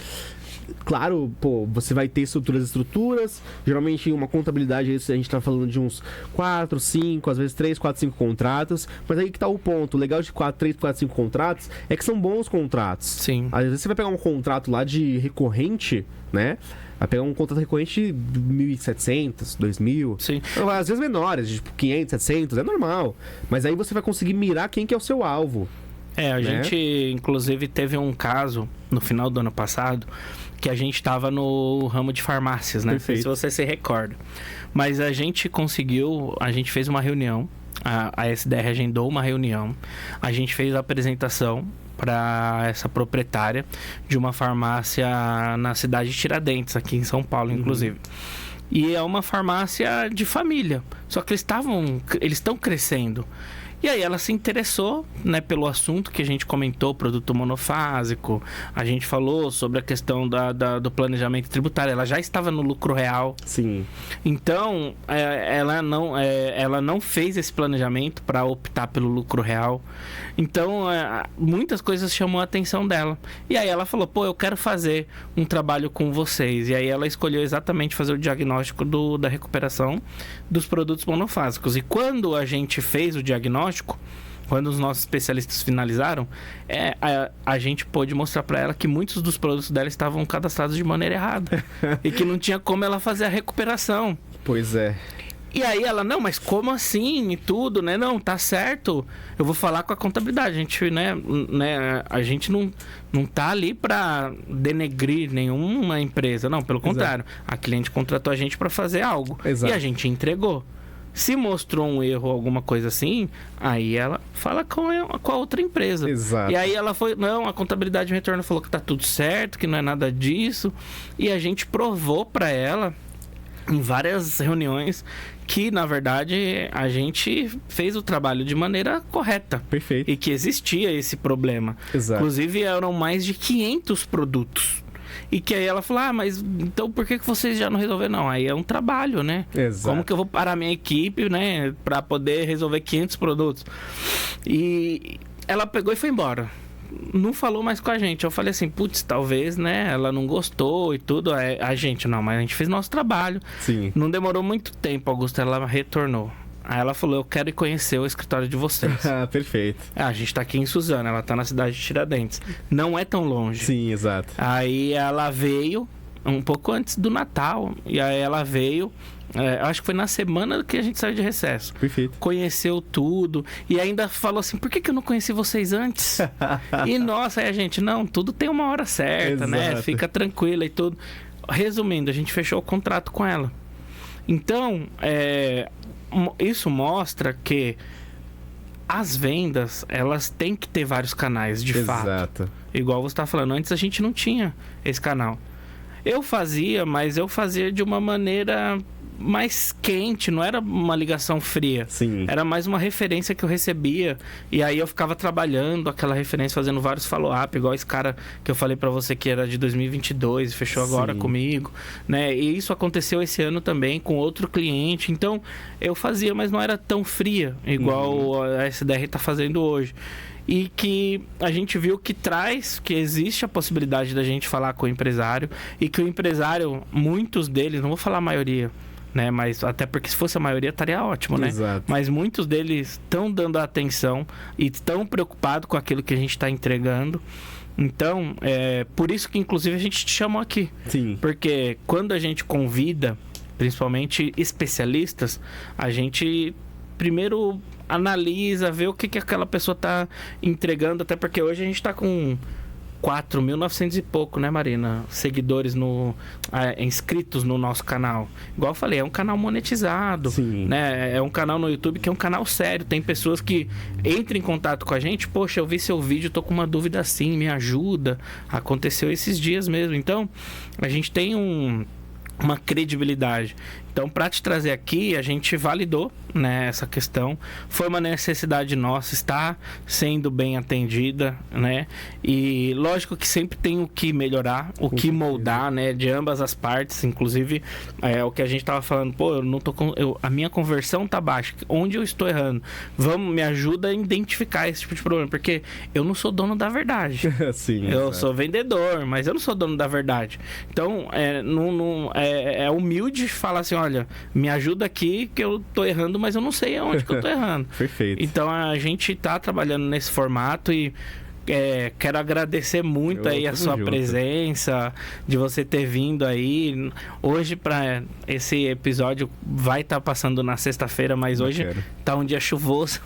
Claro, você vai ter estruturas. Geralmente, uma contabilidade, a gente tá falando de uns 4, 5, às vezes 3, 4, 5 contratos. Mas aí que tá o ponto. O legal de 3, 4, 5 contratos é que são bons contratos. Sim. Às vezes você vai pegar um contrato lá de recorrente, né? Vai pegar um contrato recorrente de 1.700, 2.000. Sim. Às vezes menores, de 500, 700, é normal. Mas aí você vai conseguir mirar quem que é o seu alvo. A gente, inclusive, teve um caso no final do ano passado que a gente estava no ramo de farmácias, né? Perfeito. Se você se recorda. Mas a gente fez uma reunião, a SDR agendou uma reunião, a gente fez a apresentação para essa proprietária de uma farmácia na cidade de Tiradentes, aqui em São Paulo, inclusive. E é uma farmácia de família, só que eles estão crescendo. E aí ela se interessou, né, pelo assunto que a gente comentou, produto monofásico. A gente falou sobre a questão do planejamento tributário. Ela já estava no lucro real. Sim. Então, ela não fez esse planejamento para optar pelo lucro real. Então, muitas coisas chamou a atenção dela. E aí ela falou, eu quero fazer um trabalho com vocês. E aí ela escolheu exatamente fazer o diagnóstico da recuperação dos produtos monofásicos. E quando a gente fez o diagnóstico, quando os nossos especialistas finalizaram, a gente pôde mostrar para ela que muitos dos produtos dela estavam cadastrados de maneira errada e que não tinha como ela fazer a recuperação. Pois é. E aí ela, não, mas como assim e tudo, né? Não, tá certo, eu vou falar com a contabilidade. A gente, a gente não tá ali para denegrir nenhuma empresa, não, pelo contrário. A cliente contratou a gente para fazer algo. Exato. E a gente entregou. Se mostrou um erro, alguma coisa assim, aí ela fala com a outra empresa. Exato. E aí ela foi, não, a contabilidade retorno falou que tá tudo certo, que não é nada disso. E a gente provou para ela, em várias reuniões, que, na verdade, a gente fez o trabalho de maneira correta. Perfeito. E que existia esse problema. Exato. Inclusive, eram mais de 500 produtos. E que aí ela falou, mas então por que vocês já não resolveram? Não, aí é um trabalho, né? Exato. Como que eu vou parar minha equipe, né? Pra poder resolver 500 produtos. E ela pegou e foi embora. Não falou mais com a gente. Eu falei assim, putz, talvez, né? Ela não gostou e tudo. A gente, não, mas a gente fez nosso trabalho. Sim. Não demorou muito tempo, Augusto, ela retornou. Aí ela falou, eu quero ir conhecer o escritório de vocês. Perfeito. A gente tá aqui em Suzano, ela tá na cidade de Tiradentes. Não é tão longe. Sim, exato. Aí ela veio um pouco antes do Natal. E aí ela veio, acho que foi na semana que a gente saiu de recesso. Perfeito. Conheceu tudo. E ainda falou assim, por que eu não conheci vocês antes? E nossa, aí a gente, não, tudo tem uma hora certa, né? Fica tranquila e tudo. Resumindo, a gente fechou o contrato com ela. Então, isso mostra que as vendas, elas têm que ter vários canais, de fato. Exato. Igual você está falando, antes a gente não tinha esse canal. Eu fazia, mas eu fazia de uma maneira mais quente, não era uma ligação fria. Sim. Era mais uma referência que eu recebia. E aí eu ficava trabalhando aquela referência, fazendo vários follow-up, igual esse cara que eu falei pra você que era de 2022 e fechou agora comigo, né? E isso aconteceu esse ano também com outro cliente. Então, eu fazia, mas não era tão fria, igual a SDR tá fazendo hoje. E que a gente viu que existe a possibilidade da gente falar com o empresário e que o empresário, muitos deles, não vou falar a maioria, né? Mas até porque se fosse a maioria estaria ótimo, né? Exato. Mas muitos deles estão dando atenção e estão preocupados com aquilo que a gente está entregando. Então, por isso que inclusive a gente te chamou aqui. Sim. Porque quando a gente convida, principalmente especialistas, a gente primeiro analisa, vê o que aquela pessoa está entregando, até porque hoje a gente está com 4.900 e pouco, né, Marina? Seguidores inscritos no nosso canal. Igual eu falei, é um canal monetizado. Sim. Né? É um canal no YouTube que é um canal sério. Tem pessoas que entram em contato com a gente. Poxa, eu vi seu vídeo, tô com uma dúvida assim, me ajuda. Aconteceu esses dias mesmo. Então, a gente tem uma credibilidade. Então, para te trazer aqui, a gente validou, né, essa questão. Foi uma necessidade nossa, está sendo bem atendida, né? E lógico que sempre tem o que melhorar, o que moldar, né, de ambas as partes. Inclusive, o que a gente tava falando, pô, eu não tô a minha conversão tá baixa. Onde eu estou errando? Me ajuda a identificar esse tipo de problema, porque eu não sou dono da verdade. Sim, eu sou vendedor, mas eu não sou dono da verdade. Então, é humilde falar assim, olha, me ajuda aqui que eu tô errando, mas eu não sei aonde que eu tô errando. Perfeito. Então a gente tá trabalhando nesse formato e quero agradecer muito aí a sua presença, de você ter vindo aí. Hoje, para esse episódio, vai estar passando na sexta-feira, mas hoje tá um dia chuvoso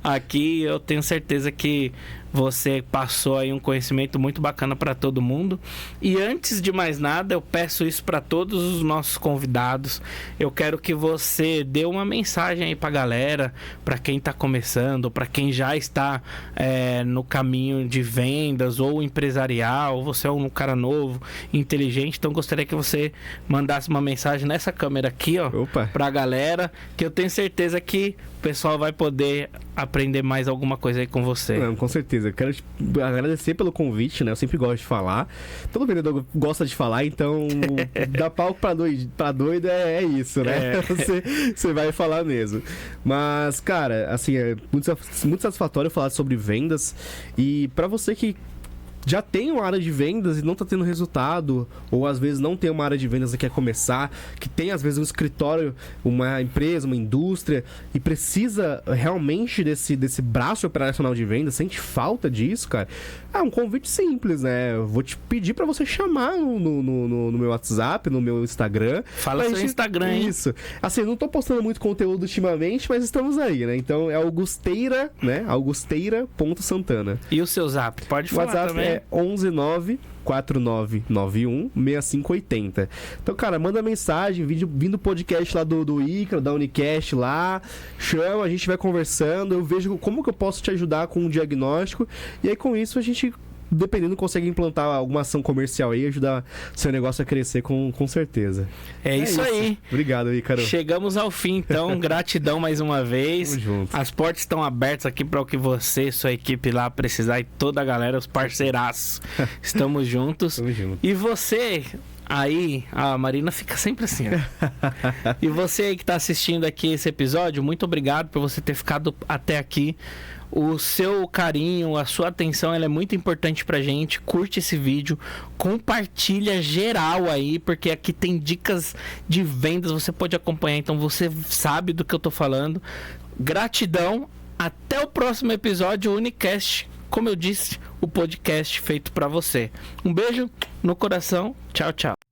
aqui. Eu tenho certeza que você passou aí um conhecimento muito bacana para todo mundo. E antes de mais nada, eu peço isso para todos os nossos convidados. Eu quero que você dê uma mensagem aí para a galera, para quem está começando, para quem já está no caminho de vendas ou empresarial, ou você é um cara novo, inteligente. Então, gostaria que você mandasse uma mensagem nessa câmera aqui, ó, para a galera, que eu tenho certeza que o pessoal vai poder aprender mais alguma coisa aí com você. Não, com certeza. Eu quero te agradecer pelo convite, né? Eu sempre gosto de falar. Todo vendedor gosta de falar, então dar palco pra doido é isso, né? Você vai falar mesmo. Mas, cara, assim, é muito satisfatório falar sobre vendas. E pra você que já tem uma área de vendas e não está tendo resultado, ou às vezes não tem uma área de vendas e quer começar, que tem às vezes um escritório, uma empresa, uma indústria, e precisa realmente desse braço operacional de vendas, sente falta disso, cara, é um convite simples, né? Eu vou te pedir para você chamar no meu WhatsApp, no meu Instagram. Fala seu Instagram, hein? Isso. Assim, eu não tô postando muito conteúdo ultimamente, mas estamos aí, né? Então é Augusteira, né? Augusteira.santana. E o seu Zap? Pode falar WhatsApp também. É 119-4991-6580. Então, cara, manda mensagem, vindo podcast lá do ICRA, da Unicast lá, chama, a gente vai conversando, eu vejo como que eu posso te ajudar com um diagnóstico, e aí com isso a gente, dependendo, consegue implantar alguma ação comercial aí e ajudar seu negócio a crescer com certeza. É isso aí. Obrigado, Ícaro. Chegamos ao fim, então. Gratidão mais uma vez. Tamo junto. As portas estão abertas aqui para o que você, sua equipe lá precisar, e toda a galera, os parceiraços. Estamos juntos. Tamo junto. E você aí, a Marina fica sempre assim, ó. E você aí que está assistindo aqui esse episódio, muito obrigado por você ter ficado até aqui. O seu carinho, a sua atenção, ela é muito importante pra gente. Curte esse vídeo, compartilha geral aí, porque aqui tem dicas de vendas, você pode acompanhar, então você sabe do que eu tô falando. Gratidão, até o próximo episódio Unicast. Como eu disse, o podcast feito pra você. Um beijo no coração, tchau, tchau.